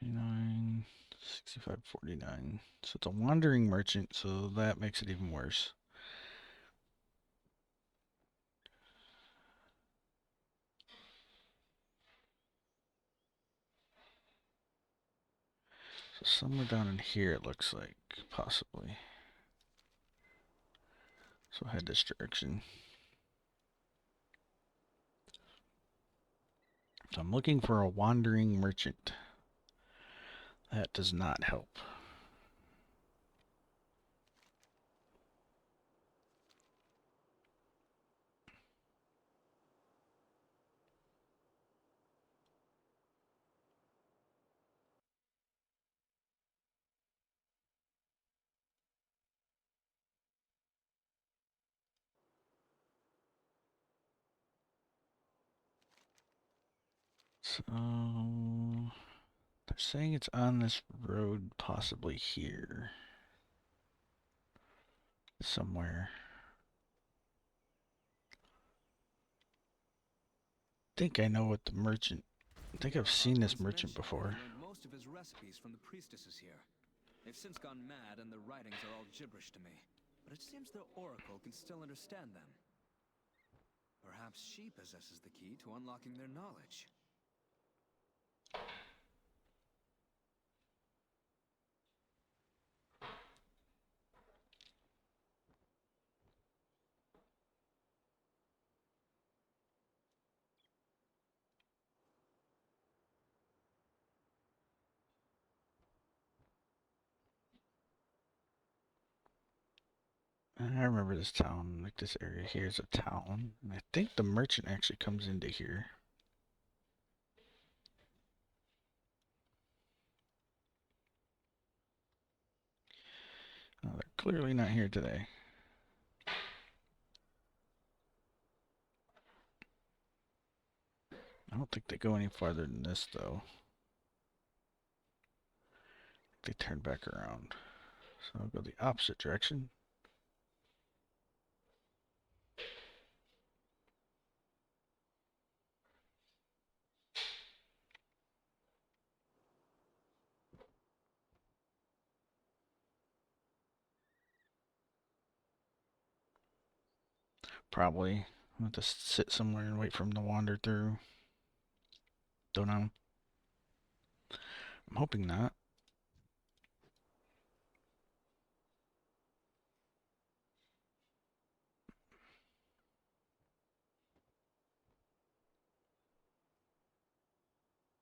$49, 65.49. So it's a wandering merchant, so that makes it even worse. So somewhere down in here it looks like, possibly. So head this direction. So I'm looking for a wandering merchant. That does not help. So they're saying it's on this road, possibly here. Somewhere. I think I know what the merchant. I think I've seen this merchant before. Learned most of his recipes from the priestesses here. They've since gone mad and their writings are all gibberish to me. But it seems their oracle can still understand them. Perhaps she possesses the key to unlocking their knowledge. I remember this town, like this area here is a town. And I think the merchant actually comes into here. Oh, they're clearly not here today. I don't think they go any farther than this, though. They turn back around. So I'll go the opposite direction. Probably. I'll have to sit somewhere and wait for him to wander through. Don't know. I'm hoping not.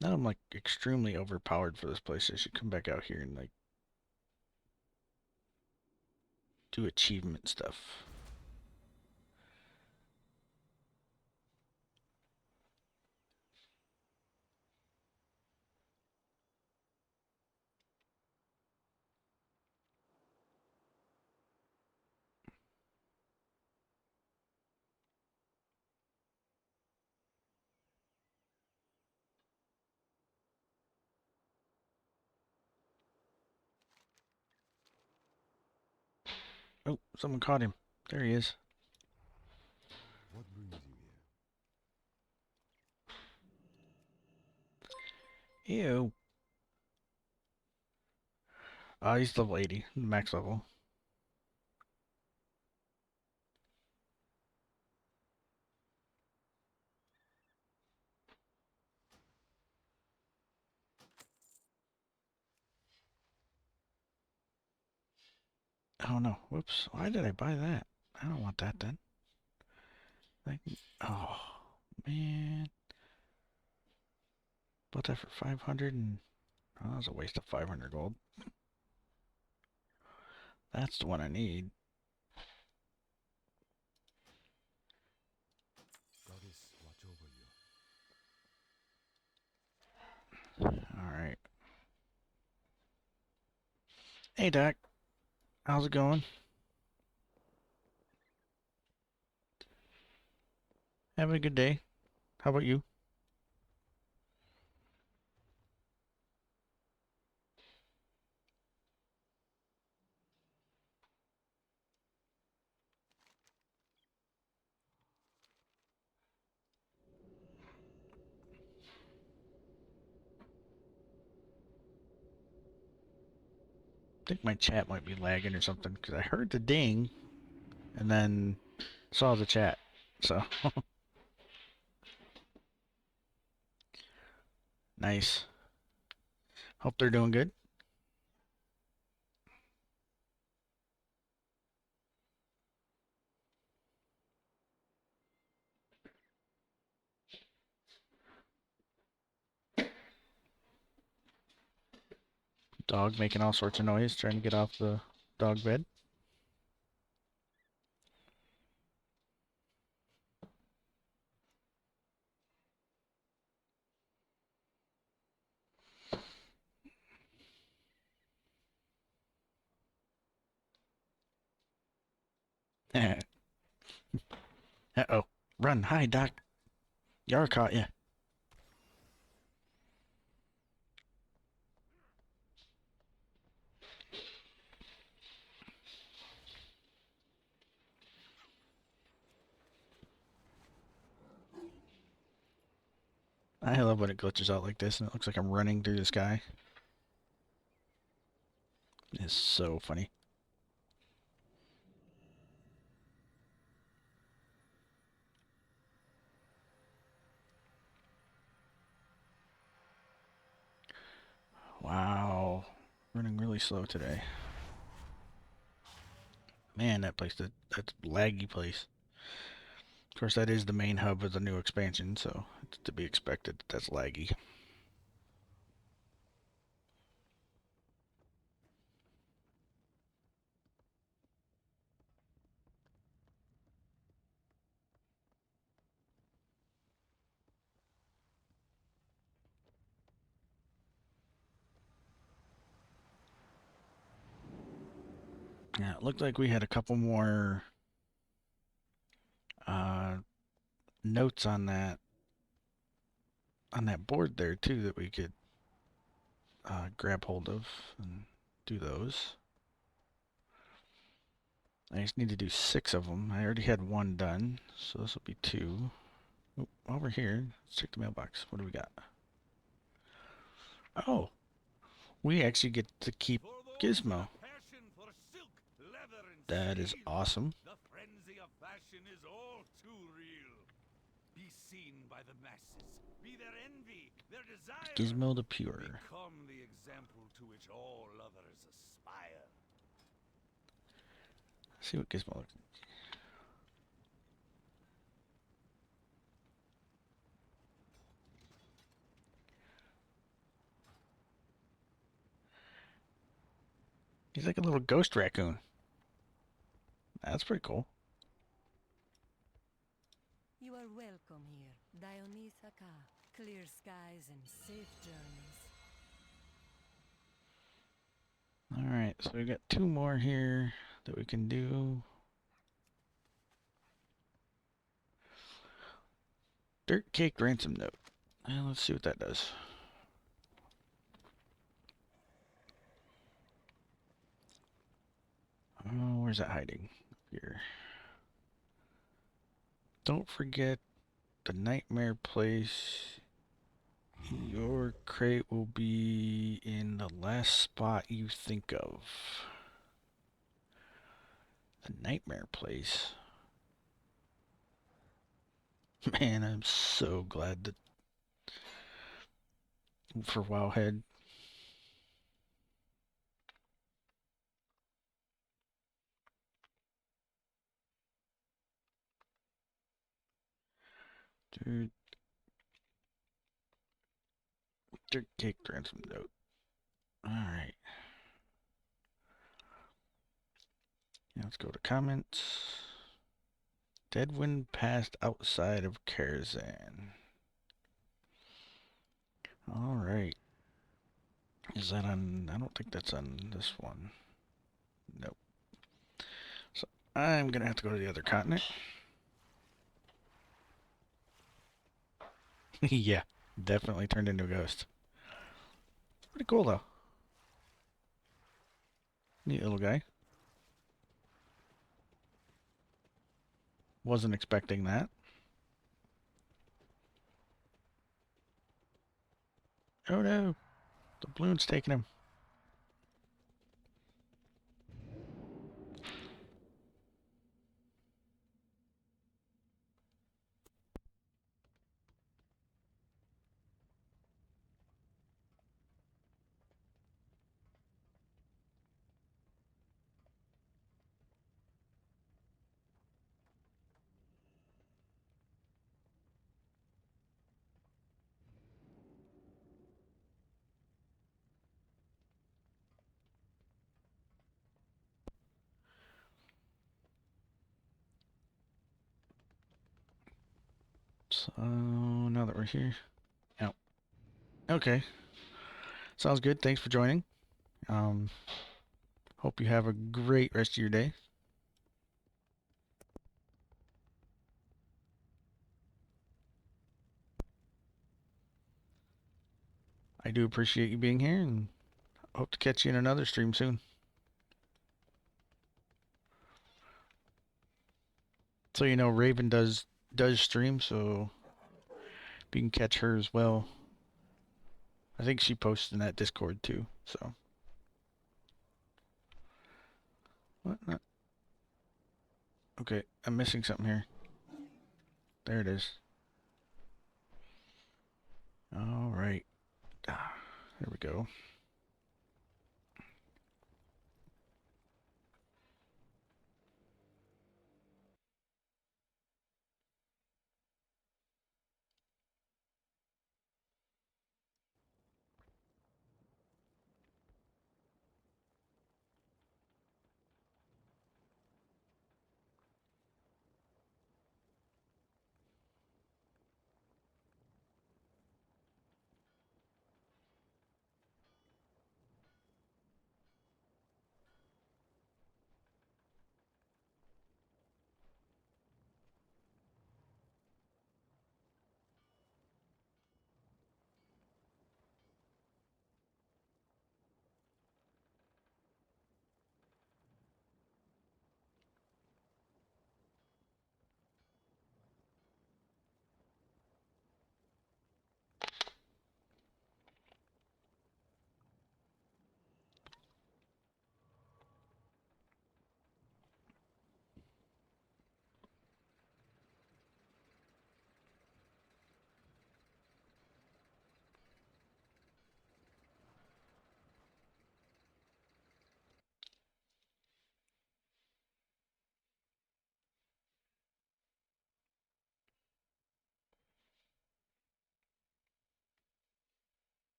Now I'm like extremely overpowered for this place. I should come back out here and like do achievement stuff. Oh, someone caught him. There he is. What brings you here? Ew. He's level 80, max level. Oh no, whoops. Why did I buy that? I don't want that then. Like, oh, man. Bought that for 500 and... Oh, that was a waste of 500 gold. That's the one I need. Goddess, watch over you. Alright. Hey, Doc. How's it going? Having a good day. How about you? I think my chat might be lagging or something because I heard the ding and then saw the chat. So, nice. Hope they're doing good. Dog making all sorts of noise, trying to get off the dog bed. Uh-oh. Run. Hi, Doc. Yara caught you. I love when it glitches out like this and it looks like I'm running through the sky. It's so funny. Wow. Running really slow today. Man, that's laggy place. Of course, that is the main hub of the new expansion, so it's to be expected that that's laggy. Yeah, it looked like we had a couple more uh, notes on that board there too that we could grab hold of and do those. I just need to do 6 of them. I already had 1 done, so this will be 2. Oh, over here, let's check the mailbox. What do we got? Oh, we actually get to keep For those with Gizmo. a passion for silk, leather, and That is steel, awesome. the frenzy of fashion is all too real. Be seen by the masses. Be their envy, their desire. Gizmo the Pure. Become the example to which all others aspire. Let's see what Gizmo looks like. He's like a little ghost raccoon. That's pretty cool. You are welcome here, Dionysa Ka. Clear skies and safe journeys. Alright, so we got 2 more here that we can do. Dirt Cake Ransom Note. And let's see what that does. Oh, where's that hiding? Here. Don't forget the nightmare place. Your crate will be in the last spot you think of. The nightmare place. Man, I'm so glad that for Wowhead. Dude, dirt cake ransom note. Alright. Let's go to comments. Deadwind passed outside of Karazhan. Alright. Is that on... I don't think that's on this one. Nope. So I'm gonna have to go to the other continent. Yeah, definitely turned into a ghost. Pretty cool though. Neat little guy. Wasn't expecting that. Oh no, the balloon's taking him. So now that we're here. Oh. Okay. Sounds good. Thanks for joining. Hope you have a great rest of your day. I do appreciate you being here and hope to catch you in another stream soon. So you know Raven does stream, so you can catch her as well. I think she posts in that Discord too, so. What? Not... Okay, I'm missing something here. There it is. Alright. There we go.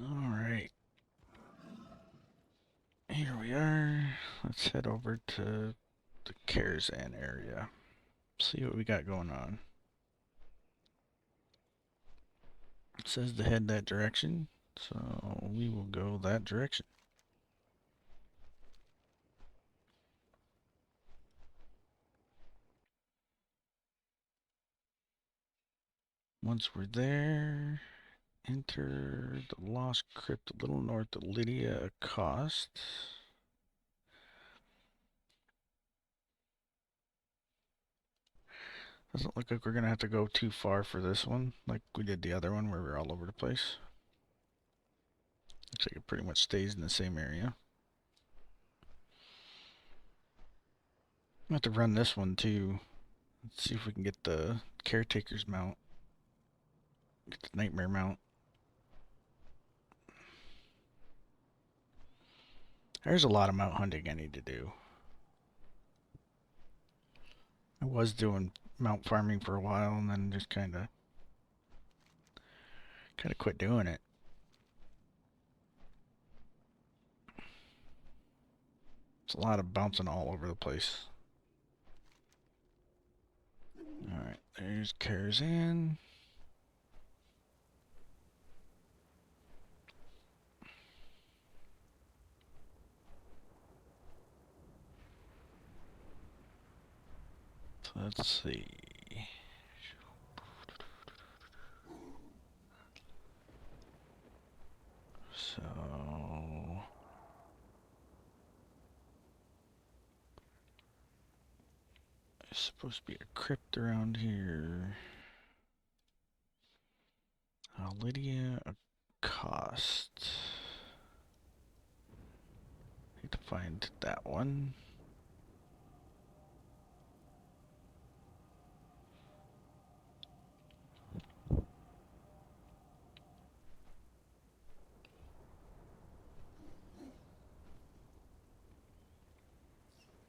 Alright. Here we are. Let's head over to the Karazhan area. See what we got going on. It says to head that direction, so we will go that direction. Once we're there, enter the Lost Crypt a little north of Lydia Accost. Doesn't look like we're going to have to go too far for this one, like we did the other one where we were all over the place. Looks like it pretty much stays in the same area. I'm going to have to run this one too. Let's see if we can get the Caretaker's mount. Get the Nightmare mount. There's a lot of mount hunting I need to do. I was doing mount farming for a while and then just kind of quit doing it. It's a lot of bouncing all over the place. Alright, there's Karazhan. So let's see. So there's supposed to be a crypt around here. Lydia Accost. Need to find that one.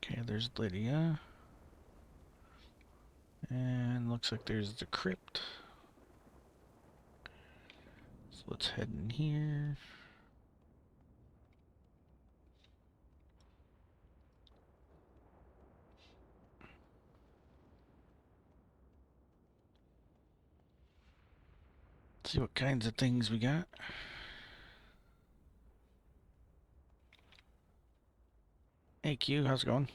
Okay, there's Lydia. And looks like there's the crypt. So let's head in here. See what kinds of things we got. Hey Q, how's it going?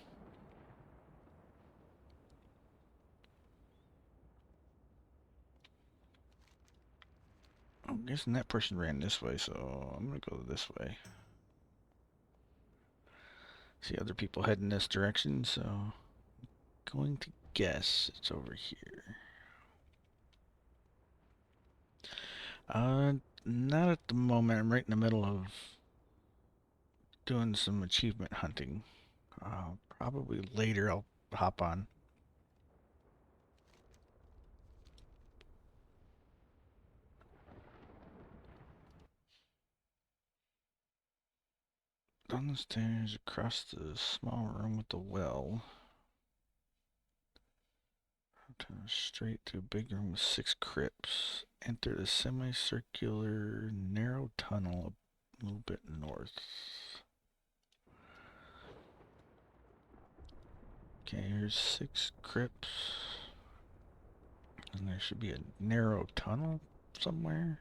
I'm guessing that person ran this way, so I'm gonna go this way. See other people heading this direction, so going to guess it's over here. Not at the moment. I'm right in the middle of doing some achievement hunting. Probably later I'll hop on. Down the stairs, across the small room with the well. Straight to a big room with 6 crypts. Enter the semicircular narrow tunnel a little bit north. Okay, here's 6 crypts. And there should be a narrow tunnel somewhere.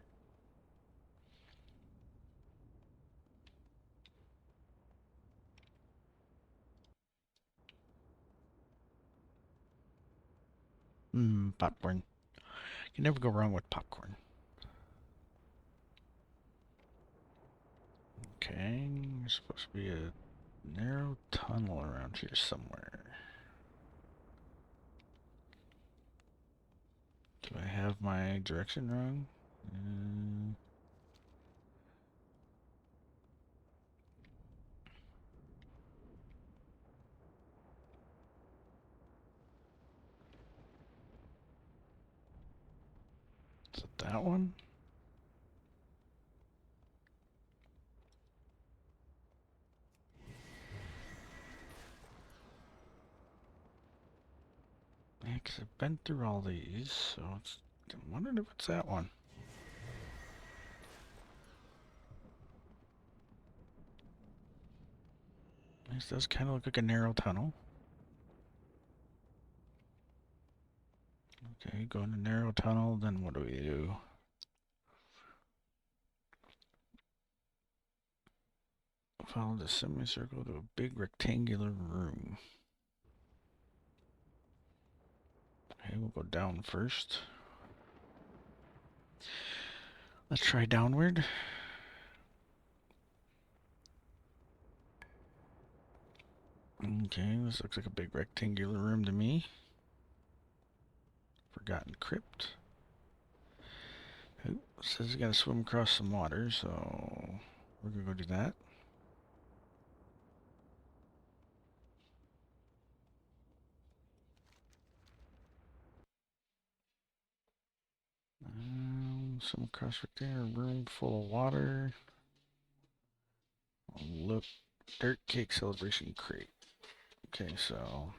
Popcorn. You can never go wrong with popcorn. Okay, there's supposed to be a narrow tunnel around here somewhere. Do I have my direction wrong? Is it that one? Yeah, because I've been through all these, so I'm wondering if it's that one. This does kind of look like a narrow tunnel. Okay, go in a narrow tunnel, then what do we do? Follow the semicircle to a big rectangular room. Okay, we'll go down first. Let's try downward. Okay, this looks like a big rectangular room to me. Forgotten crypt. Oh, says you gotta swim across some water, so we're gonna go do that. Swim across right there, a room full of water. Oh, look, dirt cake celebration crate. Okay, so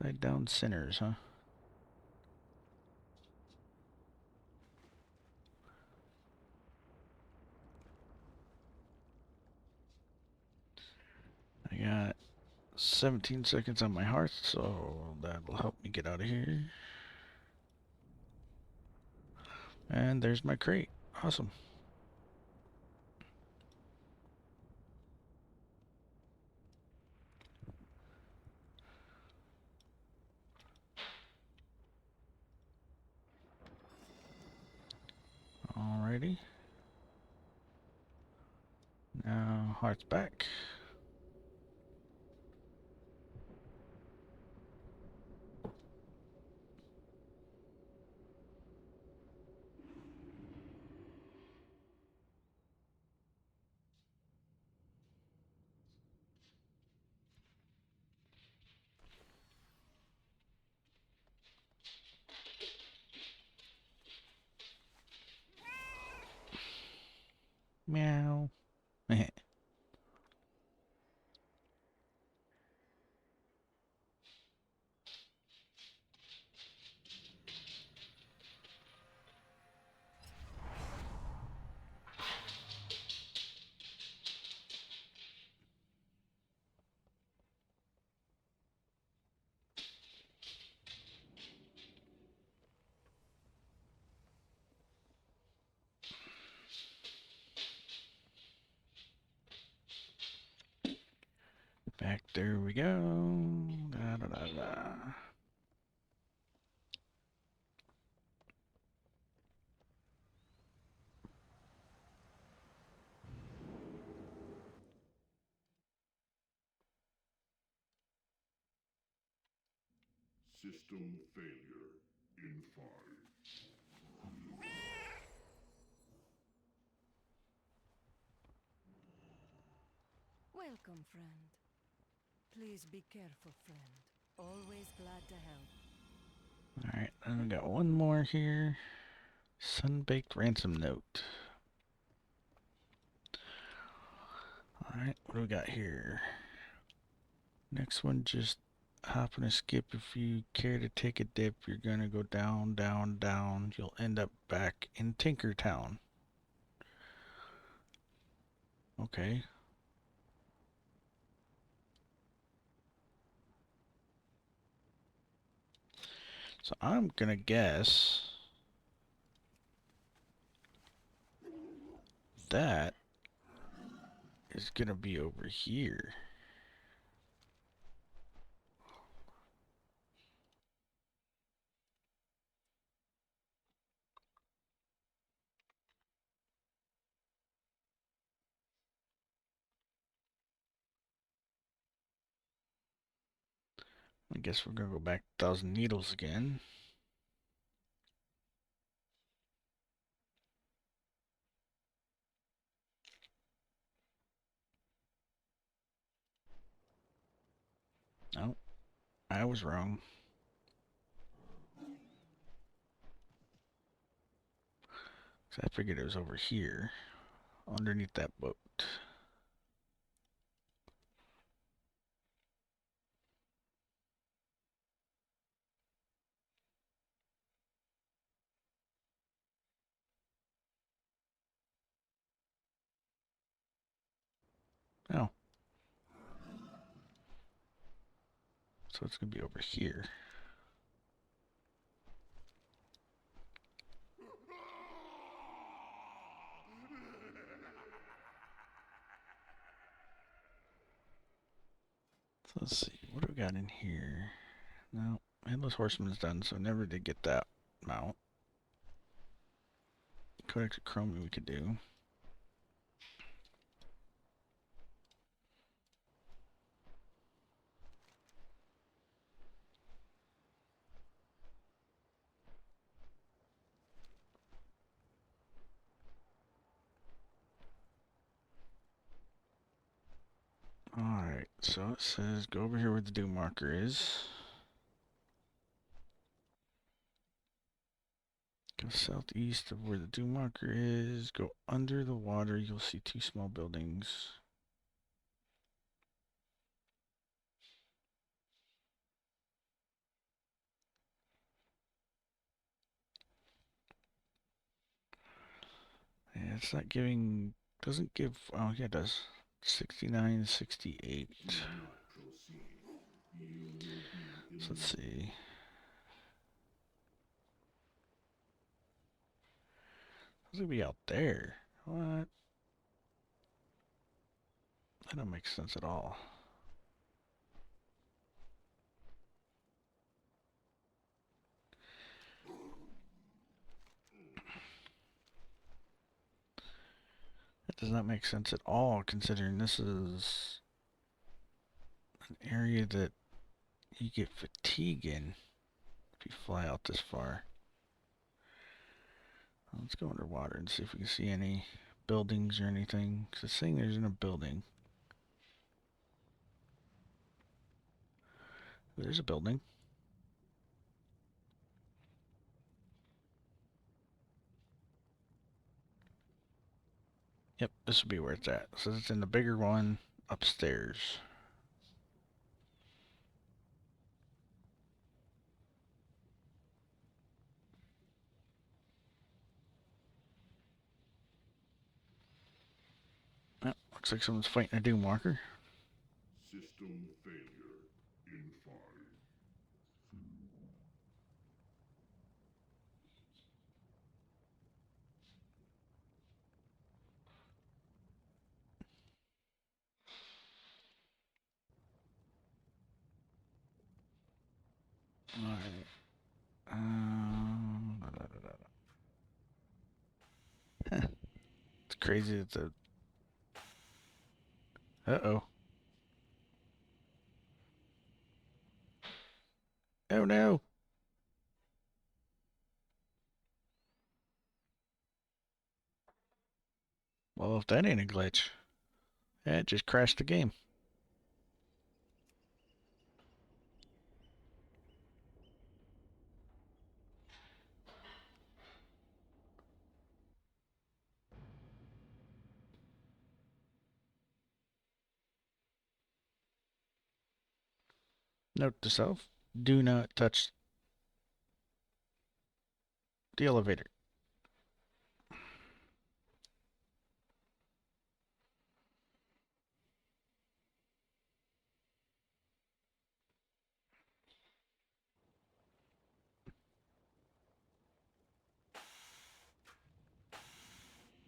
side down sinners, huh? I got 17 seconds on my hearth, so that'll help me get out of here. And there's my crate. Awesome. Alrighty. Now, heart's back. Meow. Back there we go. Da, da, da, da. System failure in 5. Welcome, friend. Please be careful, friend. Always glad to help. Alright, and we got one more here. Sun-baked ransom note. Alright, what do we got here? Next one, just hop and skip. If you care to take a dip, you're gonna go down, down, down. You'll end up back in Tinkertown. Okay. So I'm gonna guess that is gonna be over here. I guess we're gonna go back to Thousand Needles again. No, I was wrong. I figured it was over here, underneath that boat. So it's gonna be over here. So let's see, what do we got in here? No, Headless Horseman's done, so never did get that mount. Codex of Chromium we could do. Alright, so it says go over here where the doom marker is. Go southeast of where the doom marker is. Go under the water. You'll see two small buildings. Yeah, it's not giving. Doesn't give. Oh, yeah, it does. 69, 68. So let's see. It's gonna be out there. What? That don't make sense at all. That does not make sense at all, considering this is an area that you get fatigue in if you fly out this far. Let's go underwater and see if we can see any buildings or anything. Because it's saying there's in a building. There's a building. Yep, this would be where it's at. So it's in the bigger one upstairs. Yep, looks like someone's fighting a doom walker. System failure in 5. Alright. It's crazy that the... Uh-oh. Oh no! Well, if that ain't a glitch, it just crashed the game. Note to self, do not touch the elevator.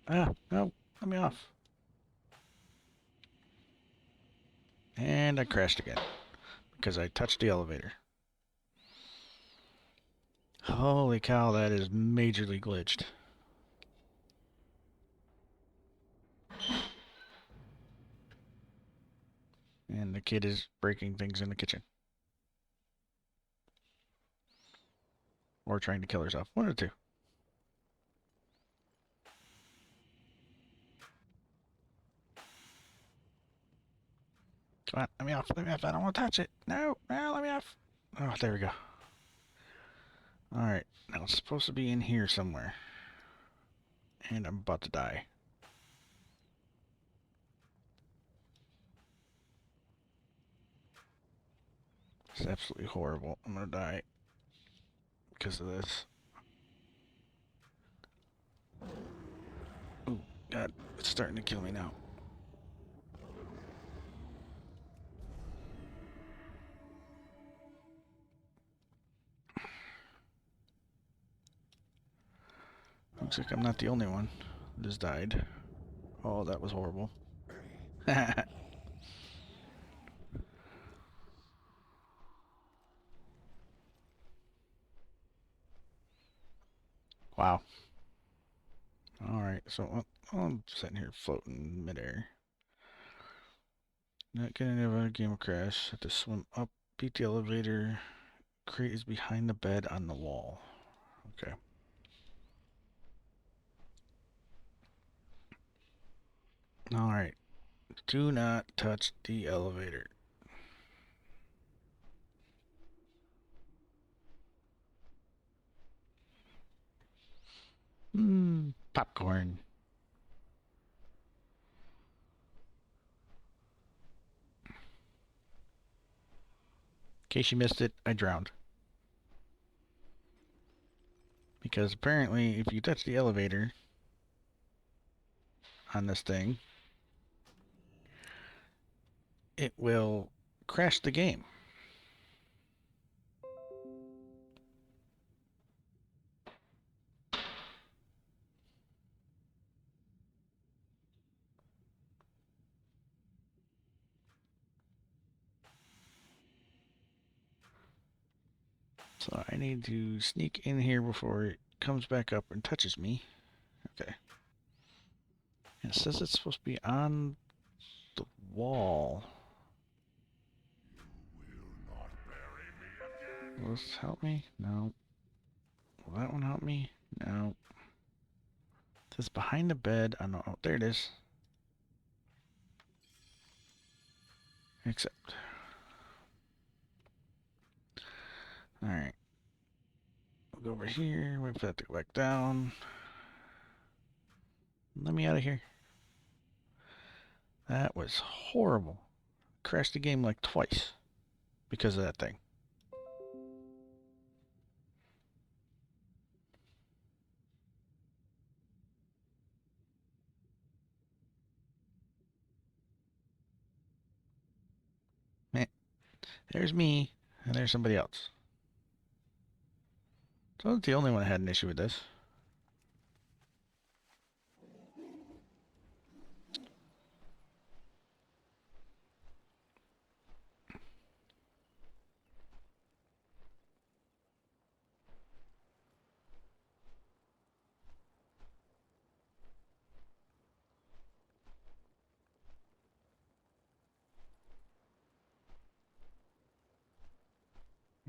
Ah, no, let me off. And I crashed again because I touched the elevator. Holy cow, that is majorly glitched. And the kid is breaking things in the kitchen. Or trying to kill herself. One or two. Come on, let me off, let me off. I don't want to touch it. No, no, let me off. Oh, there we go. Alright, now it's supposed to be in here somewhere. And I'm about to die. It's absolutely horrible. I'm gonna die because of this. Oh, God, it's starting to kill me now. . Looks like I'm not the only one that has died. Oh, that was horrible. Wow. Alright, so I'm sitting here floating midair. Not getting a game of crash. Have to swim up, beat the elevator. Crate is behind the bed on the wall. Okay. Alright. Do not touch the elevator. Popcorn. In case you missed it, I drowned. Because apparently, if you touch the elevator on this thing, it will crash the game. So I need to sneak in here before it comes back up and touches me. Okay. It says it's supposed to be on the wall. Will this help me? No. Will that one help me? No. It says behind the bed. I don't know. There it is. Accept. Alright. We'll go over here. Wait for that to go back down. Let me out of here. That was horrible. Crashed the game like twice because of that thing. Man, there's me, and there's somebody else. So I was the only one that had an issue with this.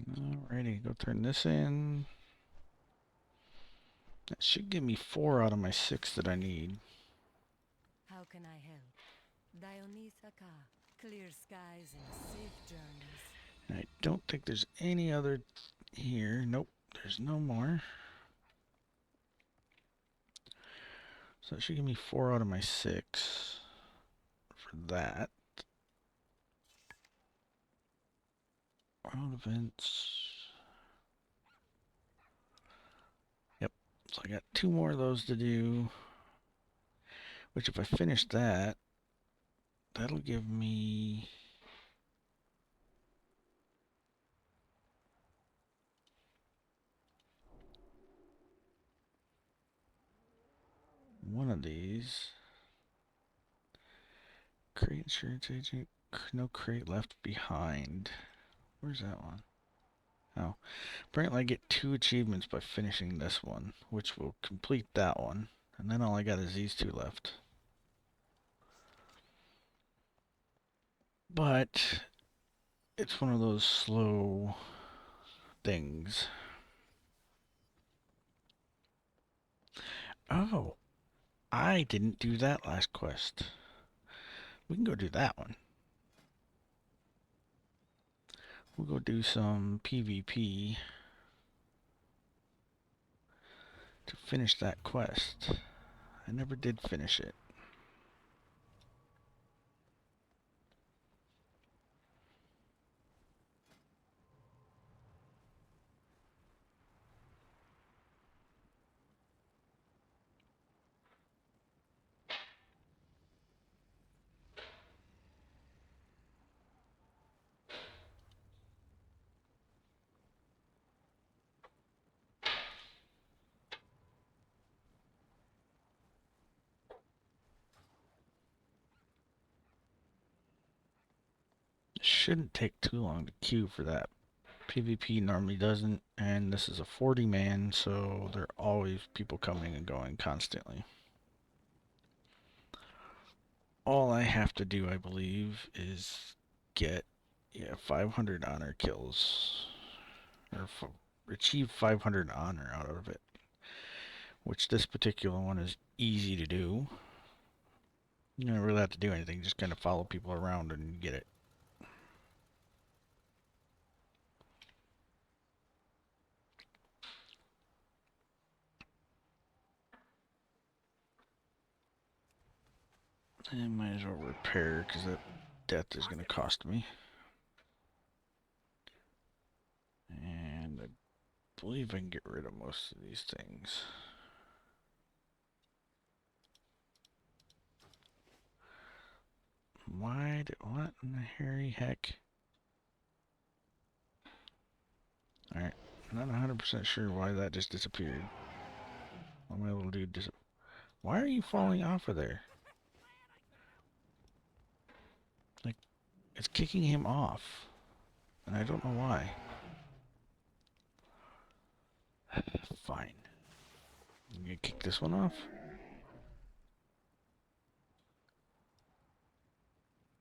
Alrighty, go turn this in. That should give me 4 out of my 6 that I need. How can I help? Dionysa Ka. Clear skies and safe journeys. And I don't think there's any other here. Nope, there's no more. So it should give me 4 out of my 6 for that. World events. Yep, so I got 2 more of those to do. Which if I finish that, that'll give me... one of these. Crate insurance agent. No crate left behind. Where's that one? Oh. Apparently I get 2 achievements by finishing this one, which will complete that one. And then all I got is these 2 left. But it's one of those slow things. Oh. I didn't do that last quest. We can go do that one. We'll go do some PvP to finish that quest. I never did finish it. Shouldn't take too long to queue for that. PvP normally doesn't, and this is a 40-man, so there are always people coming and going constantly. All I have to do, I believe, is get 500 honor kills, or achieve 500 honor out of it, which this particular one is easy to do. You don't really have to do anything, just kind of follow people around and get it. I might as well repair, because that death is going to cost me. And I believe I can get rid of most of these things. What in the hairy heck? Alright, I'm not 100% sure why that just disappeared. Why my little dude Why are you falling off of there? Like, it's kicking him off. And I don't know why. Fine. I'm gonna kick this one off.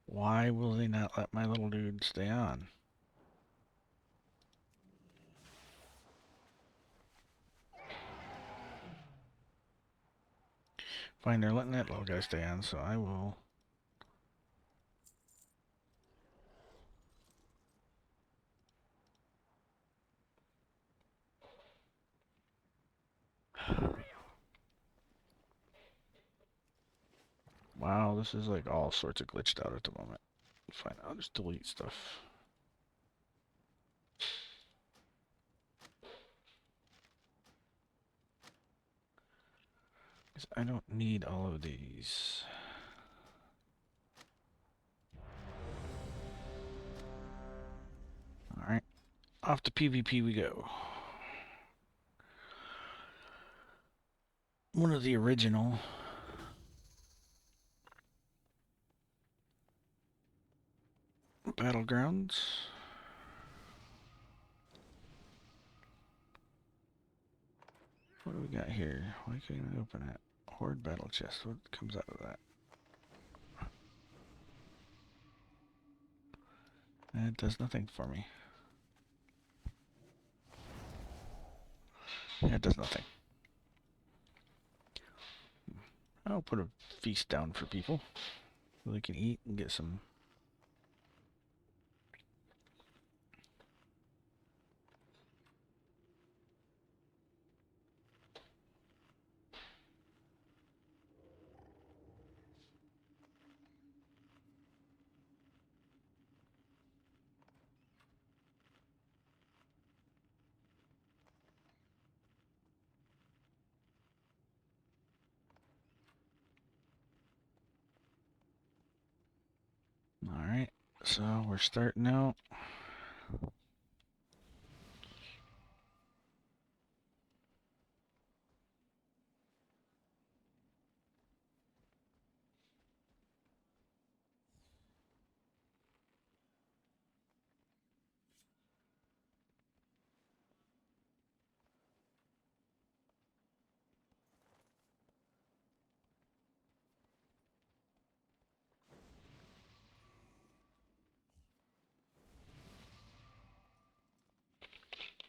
Why will they not let my little dude stay on? Fine, they're letting that little guy stay on, so I will... Wow, this is like all sorts of glitched out at the moment. Fine, I'll just delete stuff. Because I don't need all of these. Alright, off to PvP we go. One of the original battlegrounds. What do we got here? Why can't I open it? Horde battle chest. What comes out of that? It does nothing for me. Yeah, it does nothing. I'll put a feast down for people so they can eat and get some. Alright, so we're starting out.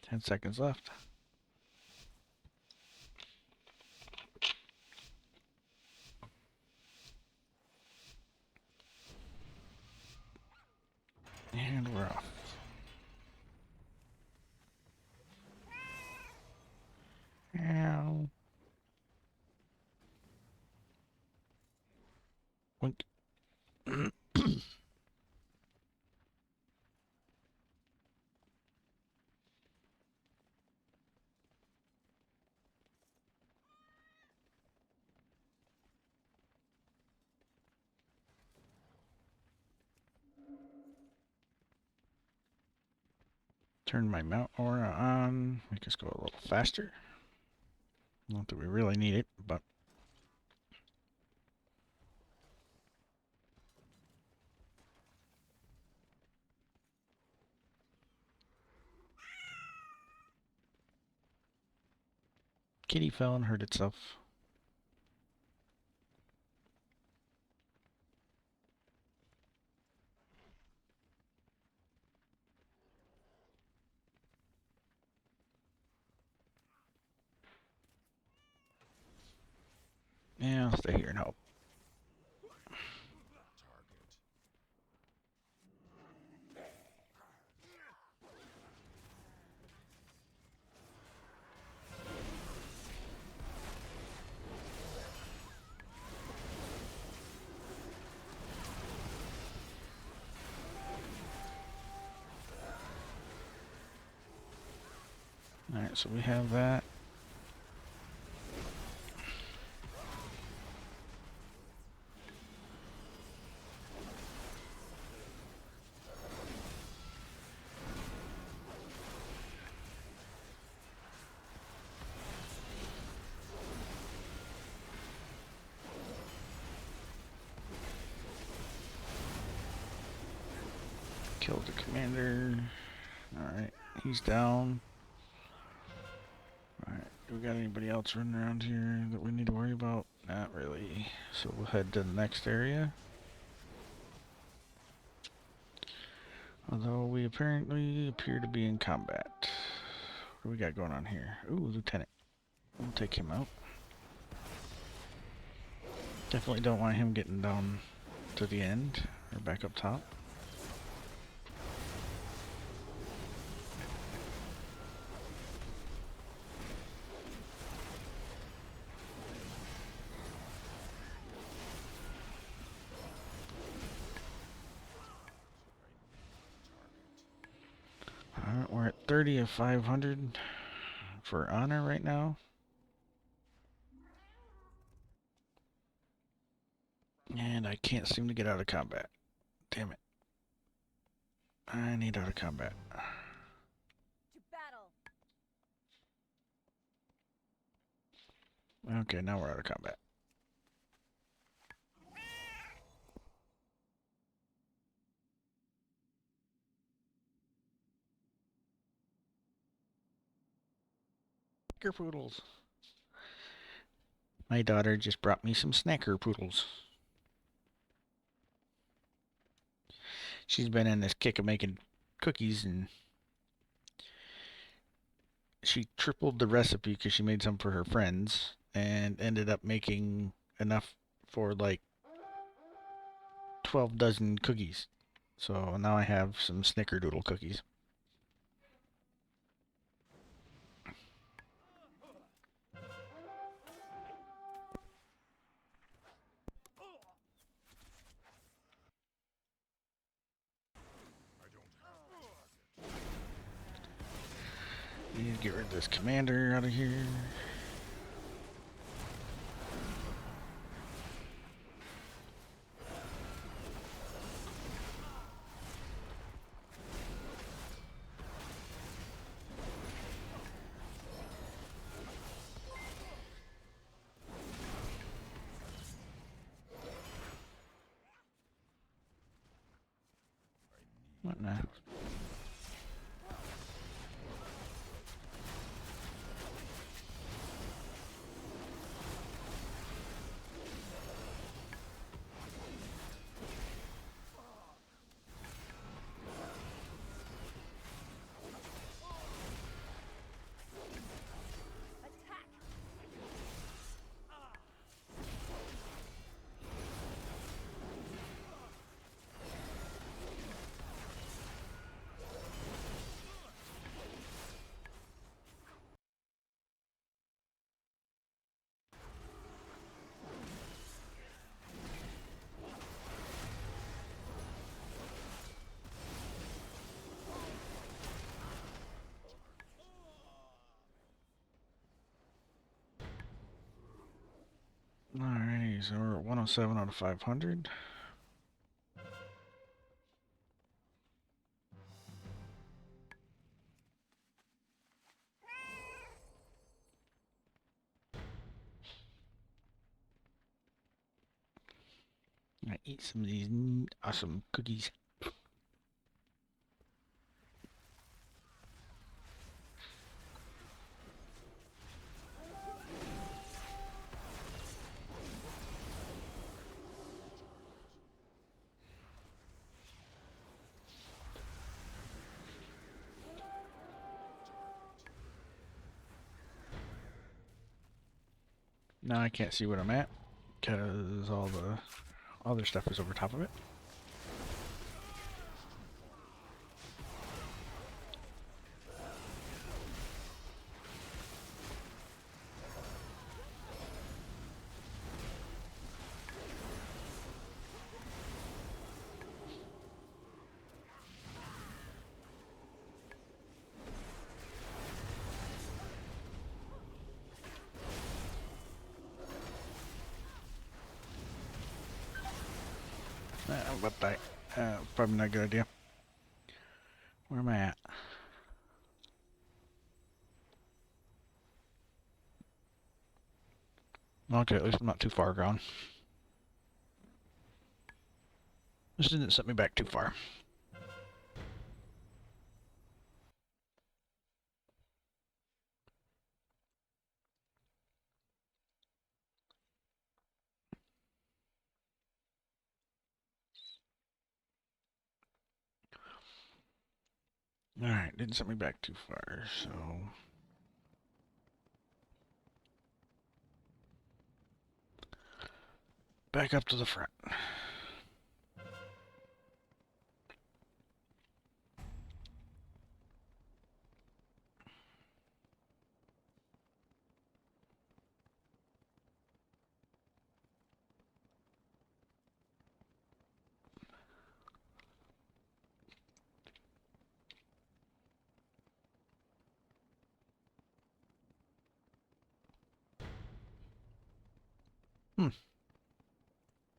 Ten seconds left. And we're off. Ow. Wink. Turn my mount aura on. Make us go a little faster. Not that we really need it, but kitty fell and hurt itself. Yeah, I'll stay here and help. Alright, so we have that. Killed the commander. Alright, he's down. Alright, do we got anybody else running around here that we need to worry about? Not really. So we'll head to the next area. Although we apparently appear to be in combat. What do we got going on here? Ooh, Lieutenant. We'll take him out. Definitely don't want him getting down to the end or back up top. Alright, we're at 30 of 500 for honor right now. And I can't seem to get out of combat. Damn it. I need out of combat. To battle. Okay, now we're out of combat. Snacker poodles. My daughter just brought me some snacker poodles. She's been in this kick of making cookies, and she tripled the recipe because she made some for her friends and ended up making enough for like 12 dozen cookies. So now I have some snickerdoodle cookies. Need to get rid of this commander out of here. What now? Alrighty, so we're at 107 out of 500. I eat some of these awesome cookies. Now I can't see what I'm at because all the other stuff is over top of it. What the? Probably not a good idea. Where am I at? Okay, at least I'm not too far gone. This didn't set me back too far. Alright, didn't set me back too far, so... Back up to the front.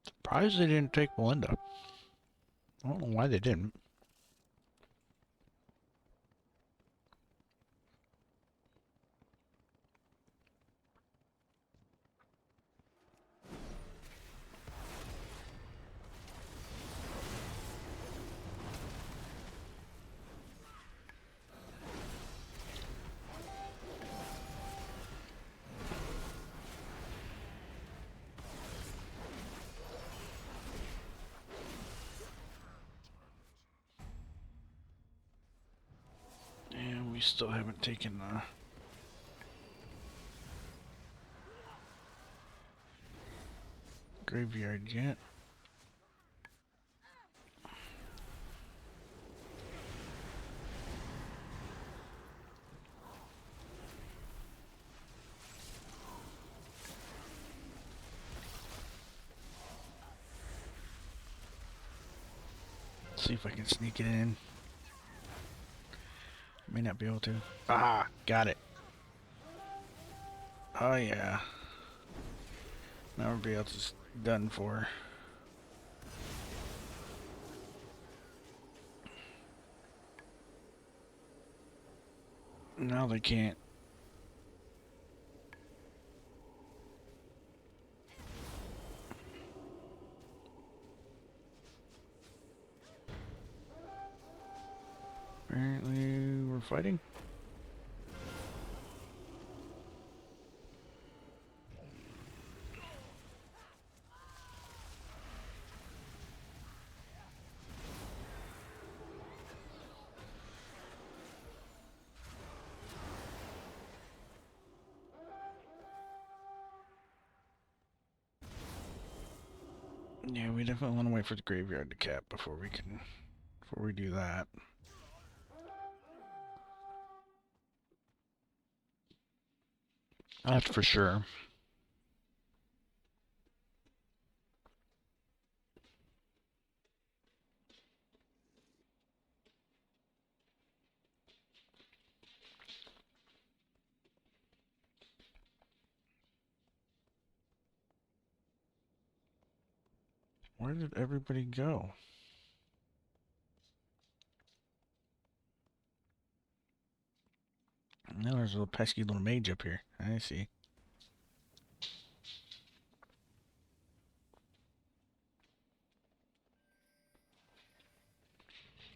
Surprised they didn't take Melinda. I don't know why they didn't. And we still haven't taken the... graveyard yet. See if I can sneak it in. May not be able to. Ah, got it. Oh yeah. Now everybody else is done for. Now they can't. Apparently we're fighting. Yeah, we definitely want to wait for the graveyard to cap before we do that. That's for sure. Where did everybody go? Now there's a little pesky little mage up here. I see.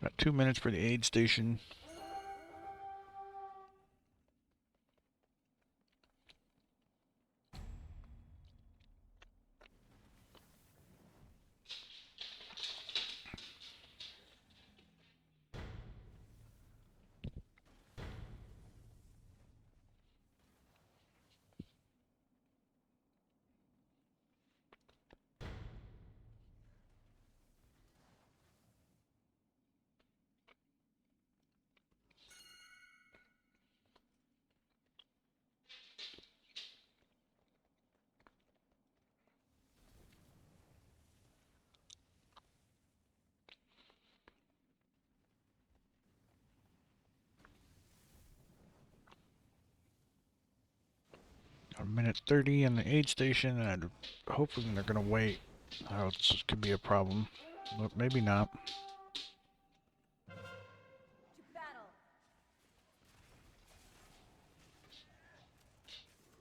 Got 2 minutes for the aid station. a minute 30 in the aid station, and I'm hoping they're going to wait. It could be a problem, but maybe not. To battle.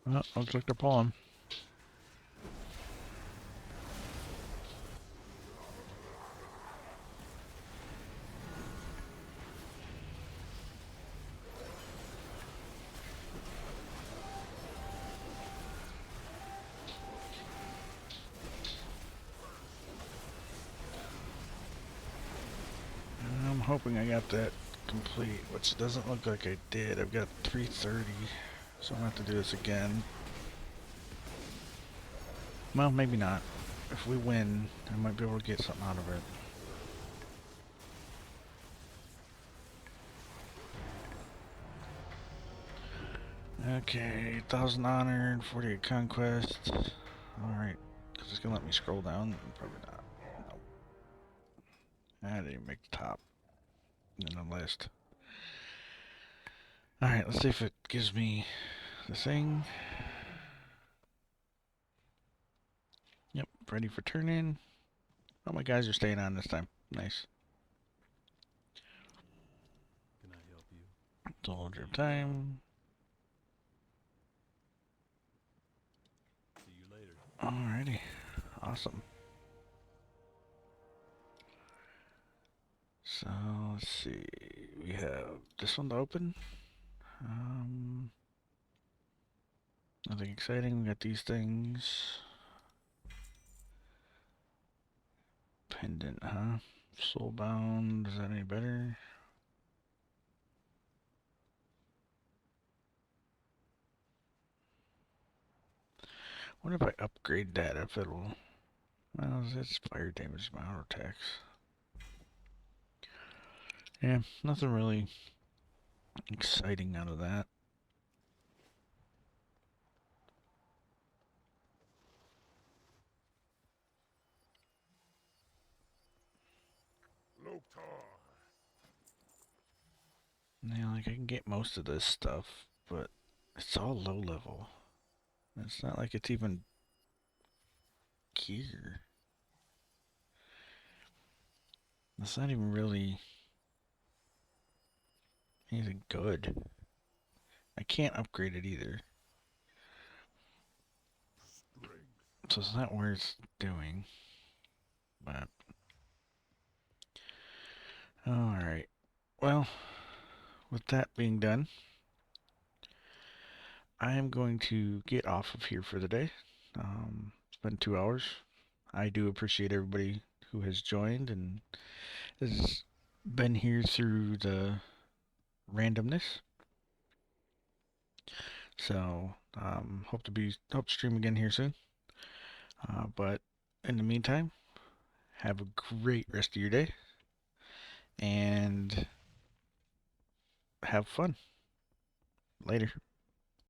Well, looks like they're pulling. I'm hoping I got that complete, which doesn't look like I did. I've got 330, so I'm going to have to do this again. Well, maybe not. If we win, I might be able to get something out of it. Okay, 1,000 honor and 48 conquest. Alright, is this gonna let me scroll down? Probably not. Nope. I didn't even make the top in the list. Alright, let's see if it gives me the thing. Yep, ready for turn in. Oh, my guys are staying on this time. Nice. Can I help you? Soldier time. See you later. Alrighty, awesome. So, let's see. We have this one to open. Nothing exciting. We got these things. Pendant, huh? Soulbound. Is that any better? What if I upgrade that? If it'll. Well, it's fire damage, my auto attacks. Yeah, nothing really exciting out of that. Loktar. Yeah, like I can get most of this stuff, but it's all low level. It's not like it's even gear. It's not even really anything good. I can't upgrade it either. So it's not worth doing. But alright. Well, with that being done, I am going to get off of here for the day. It's been 2 hours. I do appreciate everybody who has joined and has been here through the randomness. So hope to stream again here soon. But in the meantime, have a great rest of your day and have fun. Later.